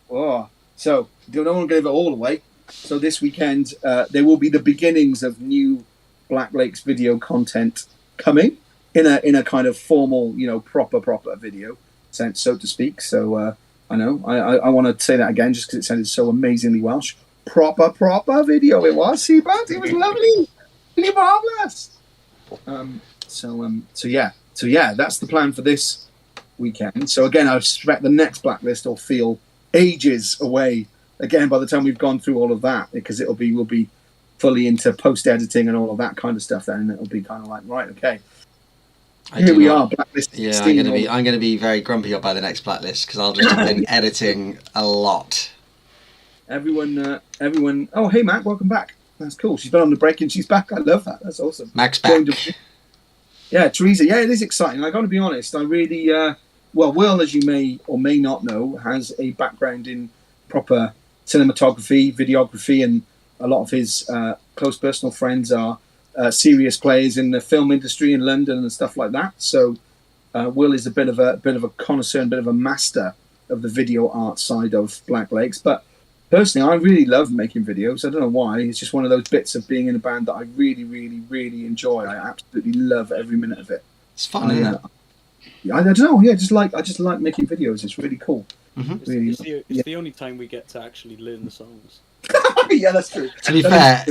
Oh, so don't want to give it all away. So this weekend, there will be the beginnings of new Black Lakes video content coming in a kind of formal, proper video sense, so to speak. So I know I want to say that again just because it sounded so amazingly Welsh. Proper video it was. See, but it was lovely, really marvelous. So yeah, that's the plan for this weekend. So again, I suspect the next Blacklist will feel ages away. Again, by the time we've gone through all of that, because we'll be fully into post-editing and all of that kind of stuff then, and it'll be kind of like, right, okay, here we are, Blacklist 16. Yeah, I'm going to be very grumpy by the next Blacklist, because I'll just have been editing a lot. Everyone, oh, hey, Mac, welcome back. That's cool. She's been on the break and she's back. I love that. That's awesome. Mac's back. Yeah, Teresa, yeah, it is exciting. I got to be honest, I really, Will, as you may or may not know, has a background in proper cinematography, videography, and a lot of his close personal friends are serious players in the film industry in London and stuff like that. So Will is a bit of a connoisseur, a bit of a master of the video art side of Black Lakes. But personally, I really love making videos. I don't know why. It's just one of those bits of being in a band that I really, really, really enjoy. I absolutely love every minute of it. It's fun, isn't it? I don't know. Yeah, I just like making videos. It's really cool. Mm-hmm. Really, it's the only time we get to actually learn the songs. Yeah, that's true. To be fair,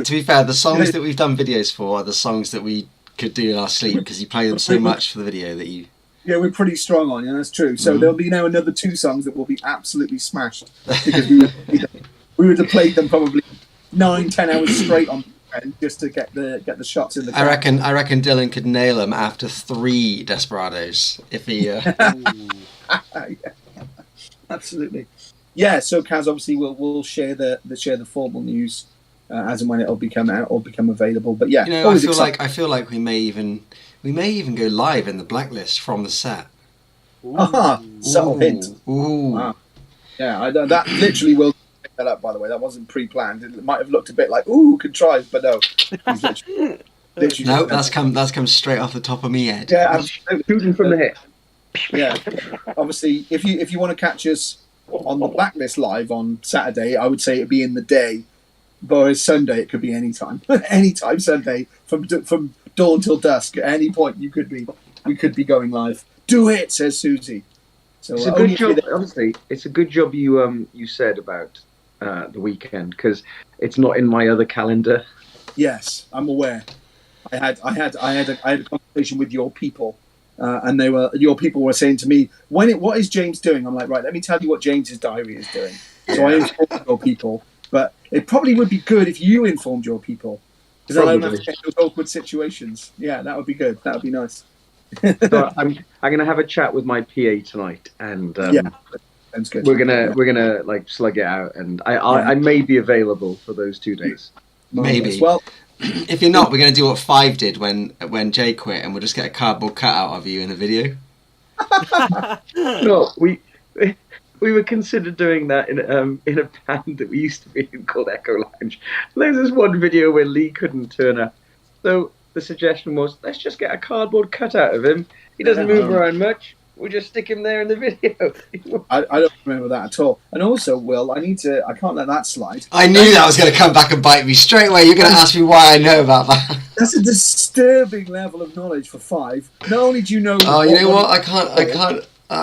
the songs that we've done videos for are the songs that we could do in our sleep, because you play them so much for the video that you... Yeah, we're pretty strong on, that's true. So there'll be now another 2 songs that will be absolutely smashed, because we would have played them probably 9-10 hours straight on just to get the shots in the car. I reckon Dylan could nail them after 3 Desperados if he... Yeah, absolutely. Yeah, so Kaz, obviously we'll share the formal news as and when it'll become out or become available. But yeah, I feel like we may even go live in the Blacklist from the set. Subtle hint. Ooh. Wow. Yeah, that literally will pick that up. By the way, that wasn't pre-planned. It might have looked a bit like contrived, but no. Literally no, that's come straight off the top of me head. Yeah, absolutely. Shooting from the hip. Yeah, obviously, if you want to catch us on the Blacklist live on Saturday, I would say it'd be in the day. But Sunday, it could be any time. Anytime Sunday, from dawn till dusk. At any point, we could be going live. Do it, says Susie. So it's a good job. Honestly, it's a good job you said about the weekend, because it's not in my other calendar. Yes, I'm aware. I had a conversation with your people. And your people were saying to me, what is James doing? I'm like, right, let me tell you what James's diary is doing. So I informed your people, but it probably would be good if you informed your people, because I don't have to get those awkward situations. Yeah, that would be good. That would be nice. So I'm gonna have a chat with my PA tonight, and sounds good. We're gonna like slug it out, and I may be available for those 2 days. Maybe. Well, if you're not, we're going to do what 5 did when Jay quit, and we'll just get a cardboard cutout of you in a video. No, we were considered doing that in a band that we used to be in called Echo Lounge. There's this one video where Lee couldn't turn up, so the suggestion was, let's just get a cardboard cutout of him He doesn't move around much. We'll just stick him there in the video. I don't remember that at all. And also, Will, I can't let that slide. I knew that was going to come back and bite me straight away. You're going to ask me why I know about that. That's a disturbing level of knowledge for 5. Not only do you know... Oh, you know what? I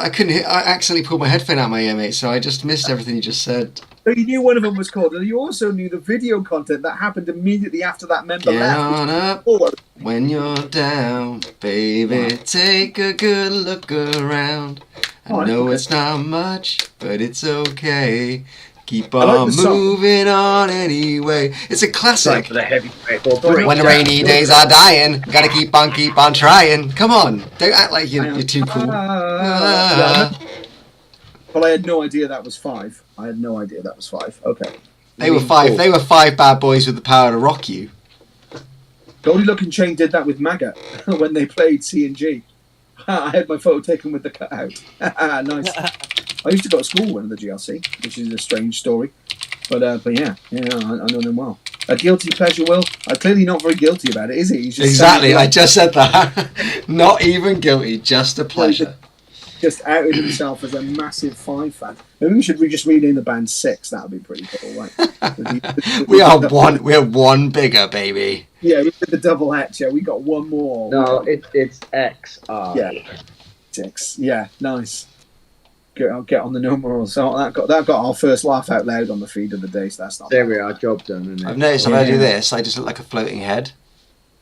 couldn't hear. I accidentally pulled my headphone out of my ear, mate, so I just missed everything you just said. So you knew one of them was called, and you also knew the video content that happened immediately after that member Get left. on up when you're down, baby. Take a good look around. I know it's not much, but it's okay. Keep on moving on anyway. It's a classic. For the heavy When the rainy days are dying, gotta keep on trying. Come on, don't act like you're too cool. Well, I had no idea that was 5. Okay. They were 5. They were 5 bad boys with the power to rock you. Goldie Chain did that with Maggot when they played C&G. I had my photo taken with the cutout. Nice. I used to go to school with the GLC, which is a strange story. But yeah, I know them well. A guilty pleasure, Will? Clearly not very guilty about it, is he? He's just exactly, I just said that. Not even guilty, just a pleasure. Just outed himself as a massive 5 fan. Maybe we should just rename the band 6. That would be pretty cool, right? We are one bigger, baby. Yeah, we did the double X. Yeah, we got one more. No, it's XR. Yeah, 6. Yeah, nice. Get on the numerals. So that got our first laugh out loud on the feed of the day. So that's not. There we are. Job done. Isn't it? I've noticed if I do this, I just look like a floating head.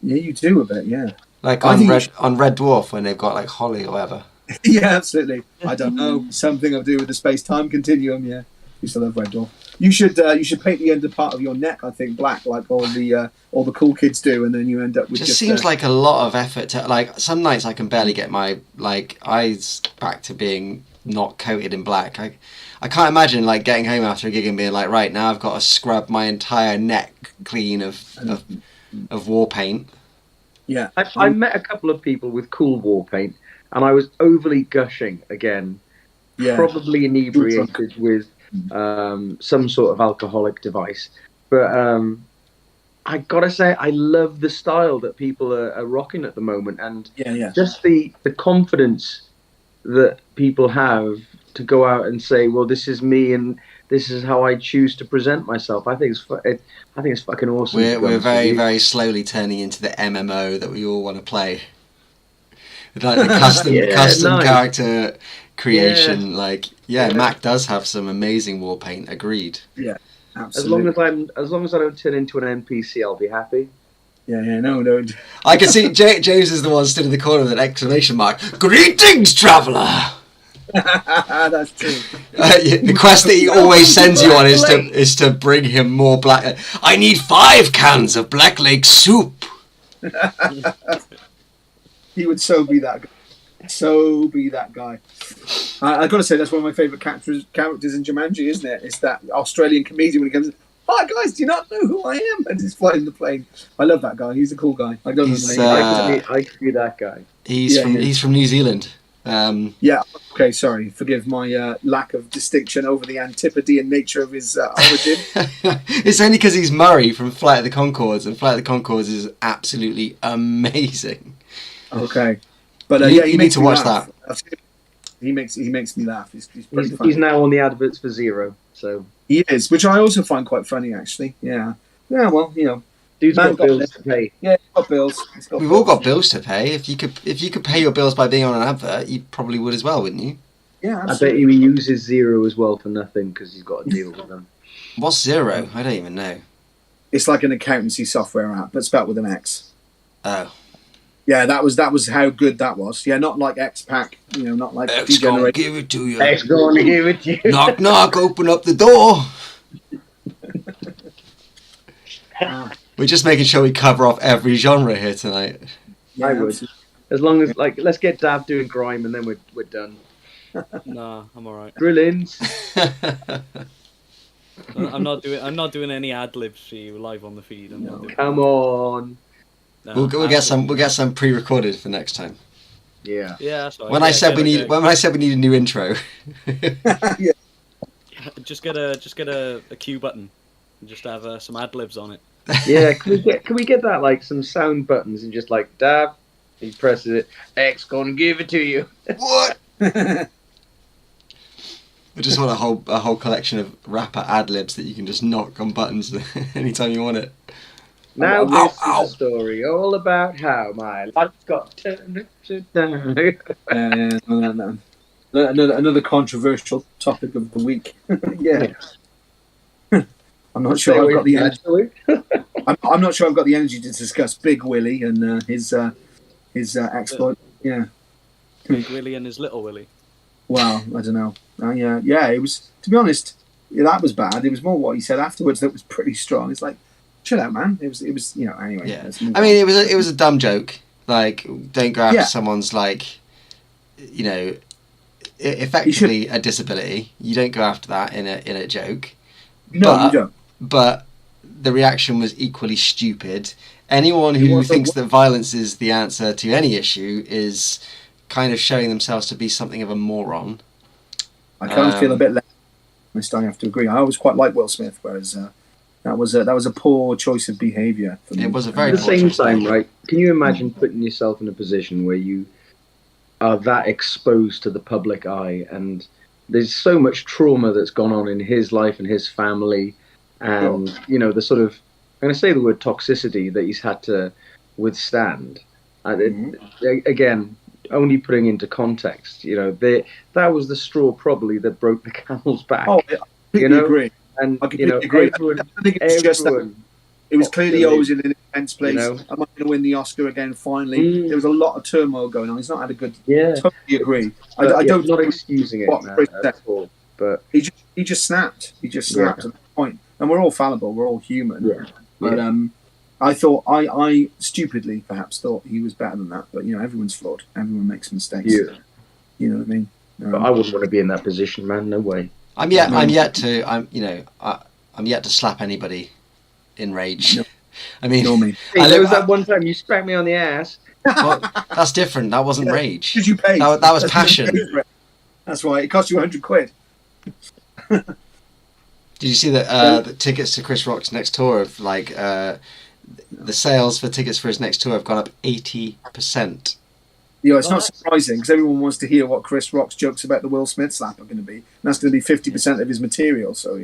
Yeah, you do a bit. Yeah. Like on Red Dwarf when they've got like Holly or whatever. Yeah, absolutely. I don't know, something to do with the space-time continuum. Yeah, you still have Red Dwarf. You should paint the under part of your neck, I think, black, like all the cool kids do, and then you end up with. Just seems like a lot of effort to like. Some nights I can barely get my eyes back to being not coated in black. I can't imagine like getting home after a gig and being like, right now I've got to scrub my entire neck clean of war paint. Yeah, I met a couple of people with cool war paint. And I was overly gushing again, probably inebriated with some sort of alcoholic device. But I gotta say, I love the style that people are rocking at the moment, and just the confidence that people have to go out and say, "Well, this is me, and this is how I choose to present myself." I think it's fucking awesome. We're very, very slowly turning into the MMO that we all want to play. Like the custom character creation, Mac does have some amazing war paint. Agreed. Yeah, absolutely. As long as I don't turn into an NPC, I'll be happy. Yeah, no. I can see James is the one stood in the corner with an exclamation mark. Greetings, traveller. That's true. The quest that he always sends you on is to bring him more black. I need 5 cans of Black Lake soup. He would so be that guy. I've got to say, that's one of my favourite characters in Jumanji, isn't it? It's that Australian comedian when he comes, "Hi guys, do you not know who I am?" And he's flying the plane. I love that guy. He's a cool guy. I don't know. I could be that guy. He's from New Zealand. Yeah. Okay. Sorry. Forgive my lack of distinction over the Antipodean nature of his origin. It's only because he's Murray from Flight of the Conchords, and Flight of the Conchords is absolutely amazing. Okay, but you need to watch that. He makes me laugh. He's pretty funny. He's now on the adverts for Zero, so he is, which I also find quite funny, actually. Yeah. Well, dude's got bills to pay. Yeah, he's got bills. We've all got bills to pay. If you could pay your bills by being on an advert, you probably would as well, wouldn't you? Yeah, absolutely. I bet he uses Zero as well for nothing because he's got a deal with them. What's Zero? I don't even know. It's like an accountancy software app, but spelled with an X. Oh. Yeah, that was how good that was. Yeah, not like X-Pac, not like X gonna give it to you. X gonna give it to you. Knock, knock, open up the door. We're just making sure we cover off every genre here tonight. Yeah, I would. As long as, let's get Dav doing grime and then we're done. Nah, I'm alright. Drillings. I'm not doing any ad libs for you live on the feed. Come on. No, we'll get some pre-recorded for next time. Yeah. Yeah, that's right. When I said we need a new intro. Yeah. Just get a cue button and just have some ad libs on it. Yeah, can we get that, like some sound buttons and just like Dav, He presses it. X gonna give it to you. What? I just want a whole collection of rapper ad libs that you can just knock on buttons anytime you want it. Now Ow, this ow. is a story all about how my life got turned upside down. No. Another controversial topic of the week. Yeah. I'm not sure I've got the energy. I'm not sure I've got the energy to discuss Big Willie and his exploit. Yeah. Big Willie and his little Willie. Well, I don't know. Yeah. It was, to be honest, that was bad. It was more what he said afterwards that was pretty strong. It's like, chill out, man. It was anyway. Yeah. I mean, it was a dumb joke. Like, don't go after someone's effectively a disability. You don't go after that in a joke. No, you don't. But the reaction was equally stupid. Anyone who thinks that violence is the answer to any issue is kind of showing themselves to be something of a moron. I kind of feel a bit less. I have to agree. I always quite like Will Smith, whereas that was a poor choice of behaviour. It was a very at the poor same choice time, right? Can you imagine putting yourself in a position where you are that exposed to the public eye, and there's so much trauma that's gone on in his life and his family, and the sort of, I'm going to say the word toxicity that he's had to withstand. Again, only putting into context, that was the straw probably that broke the camel's back. Oh, I completely agree. And I completely agree. Everyone, I think it's just that it was clearly always in an intense place. Am I going to win the Oscar again? Finally, there was a lot of turmoil going on. He's not had a good. Totally agree. I don't not excusing it at all, but he just snapped. He just snapped at that point. And we're all fallible. We're all human. Yeah. But I thought I stupidly perhaps thought he was better than that. But everyone's flawed. Everyone makes mistakes. Yeah. You know what I mean? But I wouldn't want to be in that position, man. No way. I'm yet to slap anybody in rage. No. I mean, there was that one time you smacked me on the ass. Well, that's different. That wasn't rage. Did you pay? That was passion. That's why it cost you £100. Did you see that the tickets to Chris Rock's next tour of the sales for tickets for his next tour have gone up 80%? It's not surprising because everyone wants to hear what Chris Rock's jokes about the Will Smith slap are going to be. And that's going to be 50% of his material. So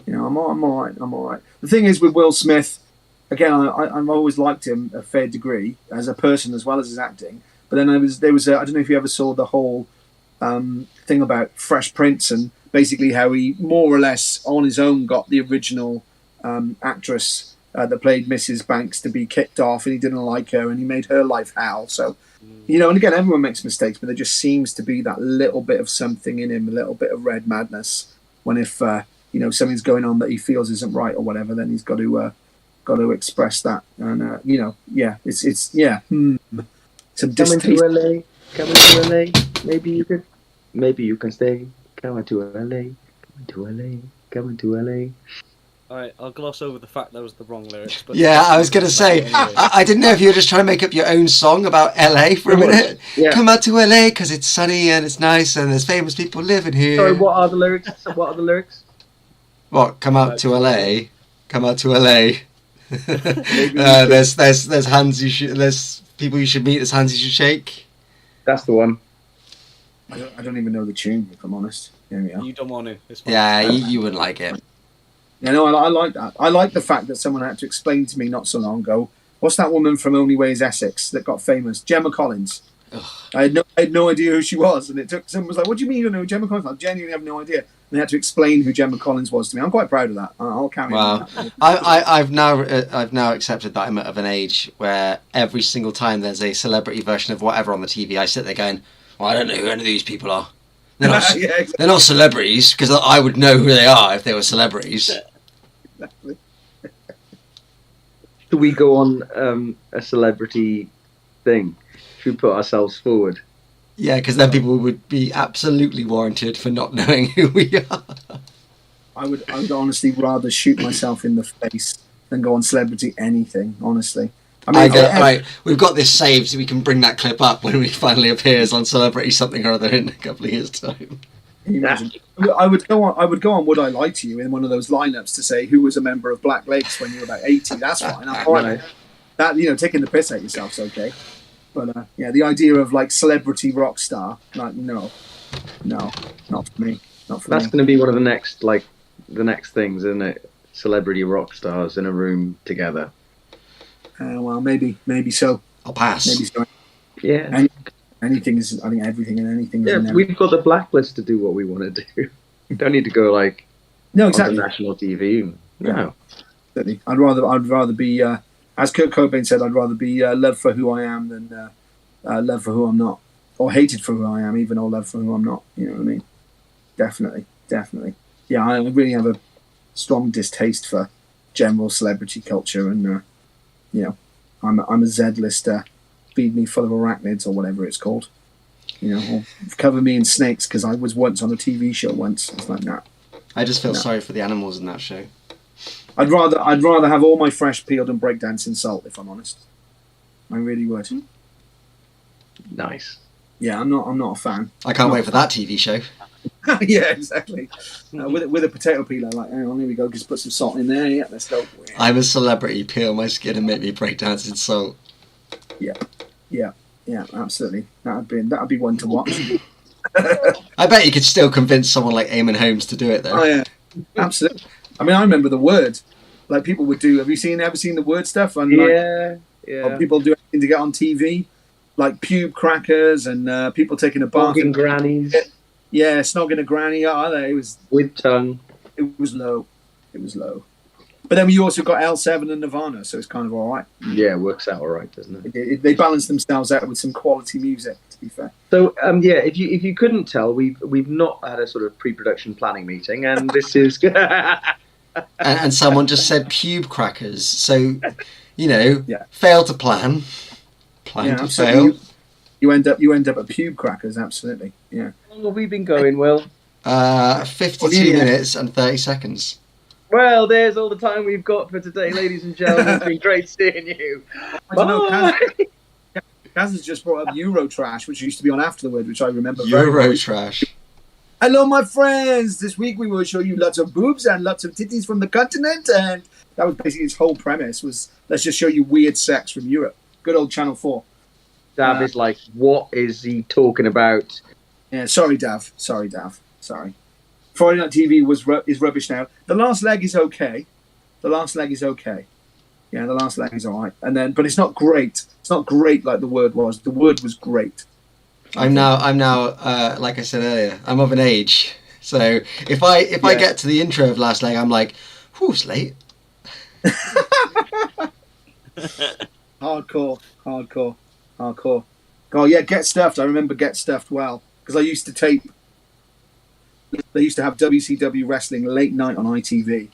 I'm all right. I'm all right. The thing is with Will Smith, again, I've always liked him a fair degree as a person as well as his acting. But then there was I don't know if you ever saw the whole thing about Fresh Prince and basically how he more or less on his own got the original actress that played Mrs. Banks to be kicked off, and he didn't like her, and he made her life hell. So. And again, everyone makes mistakes, but there just seems to be that little bit of something in him, a little bit of red madness. When if something's going on that he feels isn't right or whatever, then he's got to express that. And it's some distaste. Coming to LA. Maybe you can stay. Coming to LA. Alright, I'll gloss over the fact that was the wrong lyrics. But I was going to say, I didn't know if you were just trying to make up your own song about LA for a minute. Yeah. Come out to LA because it's sunny and it's nice and there's famous people living here. Sorry, what are the lyrics? What? Come out to LA. Come out to LA. There's hands there's people you should meet. There's hands you should shake. That's the one. I don't even know the tune, if I'm honest. There we are. You don't want to. It's fine. Yeah, you wouldn't like it. Yeah, no, I like that. I like the fact that someone had to explain to me not so long ago, what's that woman from Only Way is Essex that got famous? Gemma Collins. Ugh. I had no idea who she was, and someone was like, "What do you mean you don't know who Gemma Collins?" I genuinely have no idea. And they had to explain who Gemma Collins was to me. I'm quite proud of that. I'll carry on. I've now accepted that I'm of an age where every single time there's a celebrity version of whatever on the TV, I sit there going, "Well, I don't know who any of these people are. They're not, exactly. They're not celebrities because I would know who they are if they were celebrities." Exactly. Do we go on a celebrity thing? Should we put ourselves forward? Yeah, because then people would be absolutely warranted for not knowing who we are. I would honestly rather shoot myself in the face than go on celebrity anything, honestly. Right, we've got this saved so we can bring that clip up when we finally appears on Celebrity something or other in a couple of years' time. Can you imagine? I would go on Would I Lie to You in one of those lineups to say who was a member of Blacklist when you were about 80. That's fine. I'm all right. That taking the piss out yourself's okay. But yeah, the idea of like celebrity rock star, like no, not for me. Not for That's me. going to be one of the next things, isn't it? Celebrity rock stars in a room together. Well, maybe so. I'll pass. Maybe so. Yeah. Anything is. I think everything and anything is. Yeah, we've got the Blacklist to do what we want to do. We don't need to go like No, exactly. onto national TV. No. Certainly. I'd rather be, as Kurt Cobain said, I'd rather be loved for who I am than loved for who I'm not, or hated for who I am, even or loved for who I'm not. You know what I mean? Definitely. Yeah, I really have a strong distaste for general celebrity culture, and I'm a Z-list. Feed me full of arachnids or whatever it's called. Or cover me in snakes because I was once on a TV show once. It's like that. I just feel sorry for the animals in that show. I'd rather have all my flesh peeled and breakdance in salt, if I'm honest. I really would. Nice. Yeah, I'm not a fan. I can't wait for that TV show. Yeah, exactly. With a potato peeler, like, hang on, here we go. Just put some salt in there. Yeah, let's go. I'm a celebrity. Peel my skin and make me break dance in salt. Yeah, absolutely. That'd be one to watch. I bet you could still convince someone like Eamon Holmes to do it, though. Oh yeah, absolutely. I mean, I remember the Word. Like people would do. Have you ever seen the Word stuff? And Yeah. People do anything to get on TV, like pube crackers and people taking a bath. Snogging grannies. Yeah, snogging a granny. Oh, it was with tongue. It was low. But then we also got L7 and Nirvana, so it's kind of all right. Yeah, it works out all right, doesn't it? They balance themselves out with some quality music, to be fair. So, if you couldn't tell, we've not had a sort of pre-production planning meeting, and this is. and someone just said pube crackers, so fail to plan to fail. You end up at pube crackers, absolutely. Yeah. How long have we been going, Will? 52 minutes and 30 seconds. Well, there's all the time we've got for today, ladies and gentlemen. It's been great seeing you. I don't know, Kaz has just brought up Eurotrash, which used to be on After the Word, which I remember very well. Eurotrash. Hello, my friends. This week we will show you lots of boobs and lots of titties from the continent, and that was basically its whole premise. Was let's just show you weird sex from Europe. Good old Channel 4. Dav is like, what is he talking about? Yeah, sorry, Dav. Sorry. Friday Night TV is rubbish now. The Last Leg is okay. Yeah, the Last Leg is all right. But it's not great. It's not great like The Word was. The Word was great. I'm now like I said earlier, I'm of an age. So if I get to the intro of Last Leg, I'm like, whew, it's late. Hardcore. Oh yeah, Get Stuffed. I remember Get Stuffed well because I used to tape. They used to have WCW wrestling late night on ITV,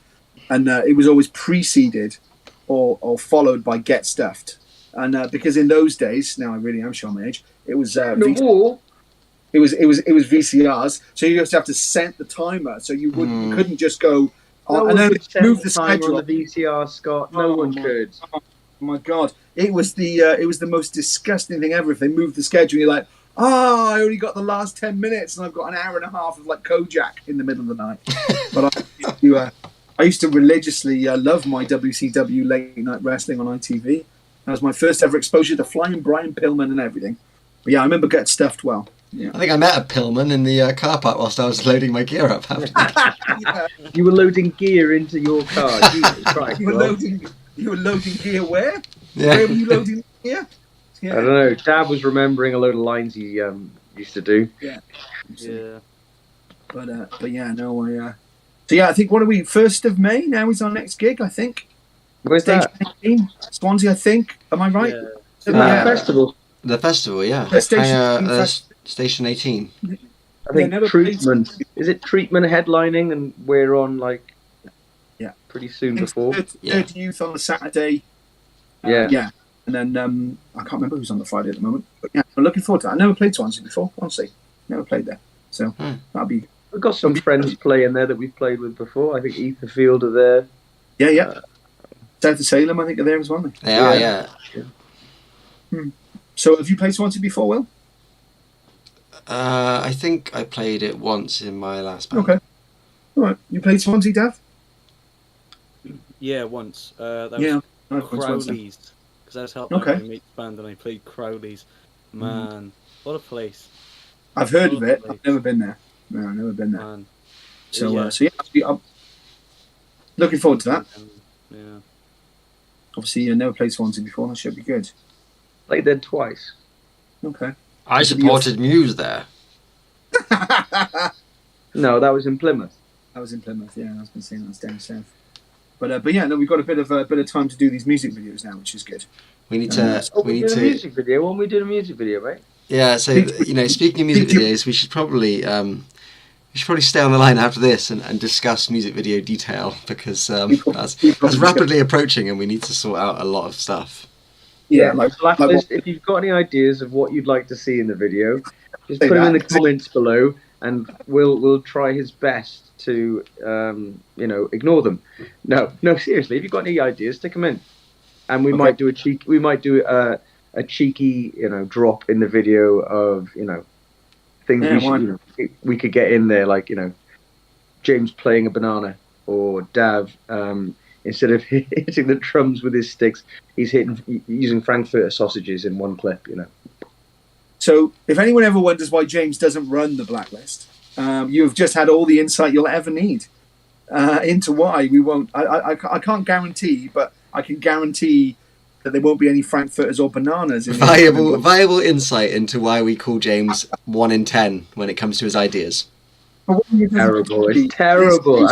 and it was always preceded or followed by Get Stuffed. And because in those days, now I really am showing my age, it was it was VCRs, so you just have to set the timer, so you couldn't just go on, and then move the timer schedule on the VCR, Scott. No one could. Oh my god, it was the most disgusting thing ever. If they moved the schedule, you're like, I only got the last 10 minutes, and I've got an hour and a half of like Kojak in the middle of the night. But I used to religiously love my WCW late night wrestling on ITV. That was my first ever exposure to Flying Brian Pillman and everything. But yeah, I remember Get Stuffed well. Yeah. I think I met a Pillman in the car park whilst I was loading my gear up. Yeah. You were loading gear into your car. Jesus Christ, you were loading gear where? Yeah. Where were you loading gear? Yeah. I don't know. Dad was remembering a load of lines he used to do. Yeah. Yeah. But yeah, no, So yeah, I think what are we? 1st of May now is our next gig. I think. Where's that? 18, Swansea, I think. Am I right? Yeah. Festival. The festival, yeah. Station 18. I think Treatment. Is it Treatment headlining, and we're on pretty soon before. Third Youth on the Saturday. Yeah. And then I can't remember who's on the Friday at the moment. But yeah, I'm looking forward to that. I never played Swansea before, honestly. Never played there. So that'll be. We've got some friends playing there that we've played with before. I think Etherfield are there. Yeah. South of Salem, I think, are there as well. They are, yeah. So have you played Swansea before, Will? I think I played it once in my last band. Okay. All right. You played Swansea, Dav? Yeah, once. That was Crowley's because I was helping out Okay. my mate's band and I played Crowley's. Man, what a place! I've heard of What a it. place. I've never been there. No, I've never been there. Man. So, Yeah. I'm looking forward to that. Yeah. Obviously, you never played Swansea before. That should be good. Played there twice. Okay. I supported Muse there. No, that was in Plymouth. I was in Plymouth. Yeah, I was going to say that's down south. But yeah, no, we've got a bit of time to do these music videos now, which is good. We need to. We did a music video. When we did a music video, mate. Yeah. So speaking of music videos, we should probably stay on the line after this and discuss music video detail because that's rapidly approaching and we need to sort out a lot of stuff. Yeah, Blacklist. If you've got any ideas of what you'd like to see in the video, just put them in the comments below, and we'll try his best to ignore them. No, seriously. If you've got any ideas, stick them in, and we might do a cheeky drop in the video of things we could get in there, like James playing a banana, or Dav instead of hitting the drums with his sticks, he's using Frankfurter sausages in one clip. So, if anyone ever wonders why James doesn't run the Blacklist, you have just had all the insight you'll ever need into why we won't. I can't guarantee, but I can guarantee that there won't be any Frankfurters or bananas. In viable insight into why we call James 1 in 10 when it comes to his ideas. Terrible! It's terrible.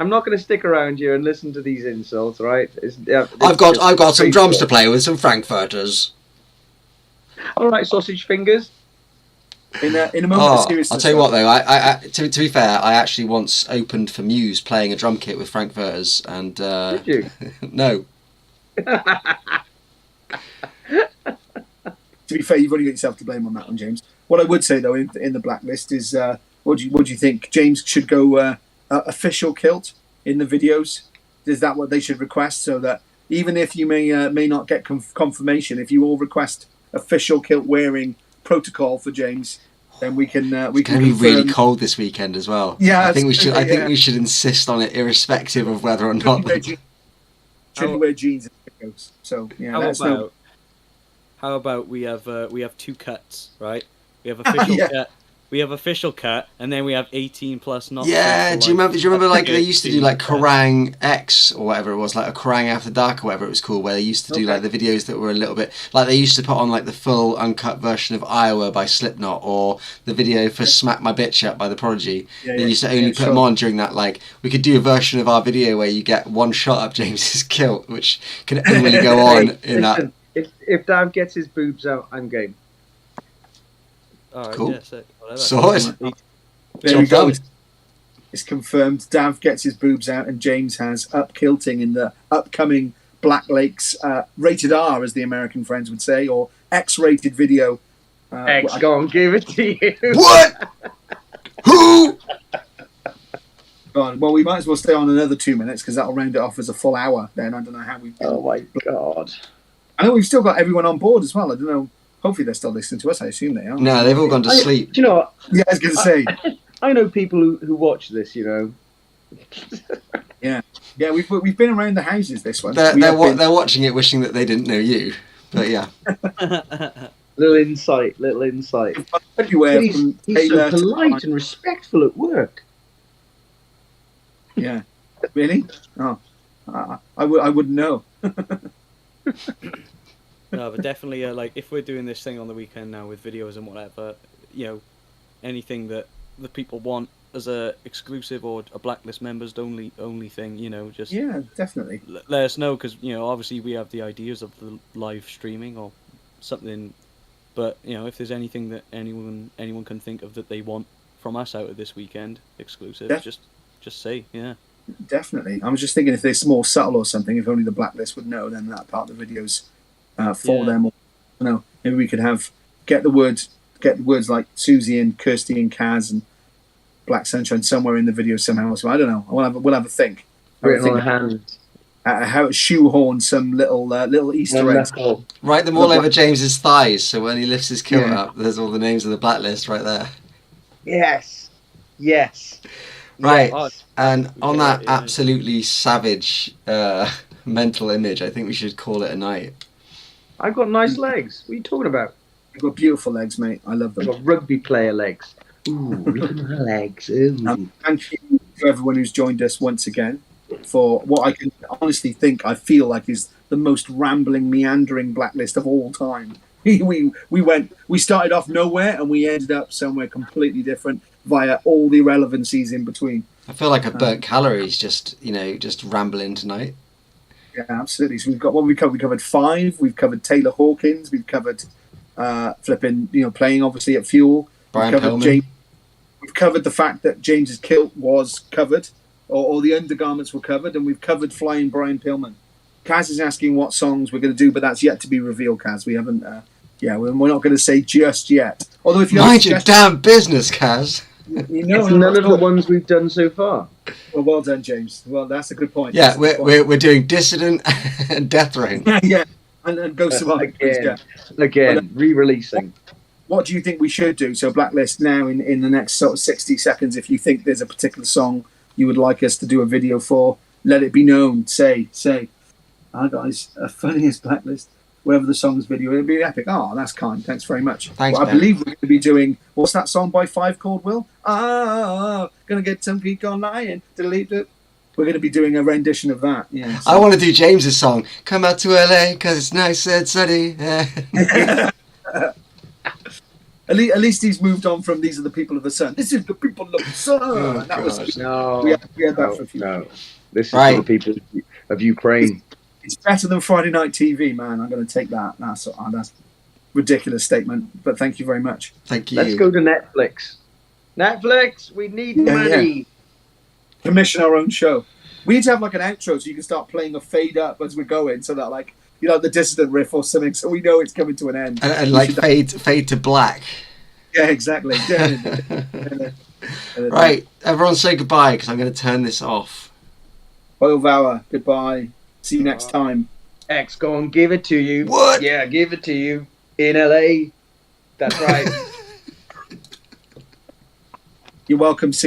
I'm not going to stick around here and listen to these insults, right? I've got some drums to play with, some Frankfurters. All right, sausage fingers. In a moment of seriousness. I'll tell you what though, I to be fair, I actually once opened for Muse playing a drum kit with Frankfurters, and did you? No. To be fair, you've only got yourself to blame on that one, James. What I would say though, in the Blacklist is, what do you think? James should go official kilt in the videos. Is that what they should request? So that even if you may not get confirmation, if you all request official kilt wearing protocol for James, then we can. It's going to be really cold this weekend as well. Yeah, I think we should. I think we should insist on it, irrespective of whether or not. Should wear jeans? So yeah. How about we have two cuts, right? We have official cut. We have official cut, and then we have 18 plus not. Yeah, do you remember like they used to do like Kerrang X or whatever it was, like a Kerrang After Dark or whatever it was called, where they used to do like the videos that were a little bit like they used to put on like the full uncut version of Iowa by Slipknot or the video for Smack My Bitch Up by The Prodigy. They used to only put them on during that. Like we could do a version of our video where you get one shot of James's kilt, which can only go on in that. If Dav gets his boobs out, I'm game. Alright, cool. Yeah, so Sorted. There we go. It's confirmed. Dav gets his boobs out, and James has up kilting in the upcoming Black Lakes rated R, as the American friends would say, or X-rated video. X, go on, give it to you. What? Who? Well, we might as well stay on another 2 minutes because that'll round it off as a full hour. Then I don't know how we. Oh my god! I know we've still got everyone on board as well. I don't know. Hopefully they're still listening to us. I assume they are. No, they've all gone to sleep. Do you know what? Yeah, I was going to say. I know people who watch this. Yeah, we've been around the houses this one. They're watching it, wishing that they didn't know you. But yeah. Little insight. Everywhere he's so polite and respectful at work. Yeah. Really? Oh, I wouldn't know. No, but definitely, like if we're doing this thing on the weekend now with videos and whatever, anything that the people want as a exclusive or a Blacklist members only thing, just definitely let us know because obviously we have the ideas of the live streaming or something, but if there's anything that anyone can think of that they want from us out of this weekend exclusive, just say definitely. I was just thinking if they're more subtle or something, if only the Blacklist would know, then that part of the videos for them. Or, maybe we could get the words like Susie and Kirsty and Kaz and Black Sunshine somewhere in the video somehow. So I don't know. We'll have a think. Written on hand. How to shoehorn some little Easter eggs. Write them all over James's thighs, so when he lifts his kilt up, there's all the names of the Blacklist right there. Yes. Right, and on that absolutely savage mental image, I think we should call it a night. I've got nice legs. What are you talking about? You've got beautiful legs, mate. I love I've them. got rugby player legs. Ooh, look at my legs. Ooh. Thank you to everyone who's joined us once again for what I can honestly I feel like is the most rambling, meandering Blacklist of all time. We started off nowhere and we ended up somewhere completely different via all the irrelevancies in between. I feel like I burnt calories just rambling tonight. Yeah, absolutely. So we've got what we covered. We covered Five. We've covered Taylor Hawkins. We've covered flipping, playing obviously at Fuel. Brian We've covered Pillman. We've covered the fact that James's kilt was covered, or the undergarments were covered, and we've covered Flying Brian Pillman. Kaz is asking what songs we're going to do, but that's yet to be revealed, Kaz. We haven't. We're not going to say just yet. Although if you mind your damn business, Kaz. It's none of the ones we've done so far. Well done, James. Well, that's a good point. Yeah, we're doing Dissident and Death Rain. Yeah, and Ghost of Art. Again, re-releasing. What do you think we should do? So Blacklist now in the next sort of 60 seconds. If you think there's a particular song you would like us to do a video for, let it be known. Say, hi guys, funniest Blacklist. Wherever the song's video, it'll be epic. Oh, that's kind. Thanks very much. Thanks, I believe we're going to be doing, what's that song by Five called, Will? Gonna get some geek online. Delete it. We're going to be doing a rendition of that. Yeah. So. I want to do James's song. Come out to LA because it's nice and sunny. At least he's moved on from These Are the People of the Sun. This is the people of the sun. Oh, that was no. We had that for a few. No. This is for the people of Ukraine. It's better than Friday Night TV, man. I'm going to take that. That's a ridiculous statement, but thank you very much. Thank you. Let's go to Netflix. Netflix, we need money. Yeah. Commission our own show. We need to have like an outro so you can start playing a fade up as we're going, so that like the Dissident riff or something, so we know it's coming to an end. And like fade to black. Yeah, exactly. Right, everyone say goodbye because I'm going to turn this off. Oil Vower, goodbye. See you next time. X, go and give it to you. What? Yeah, give it to you. In LA. That's right. You're welcome. See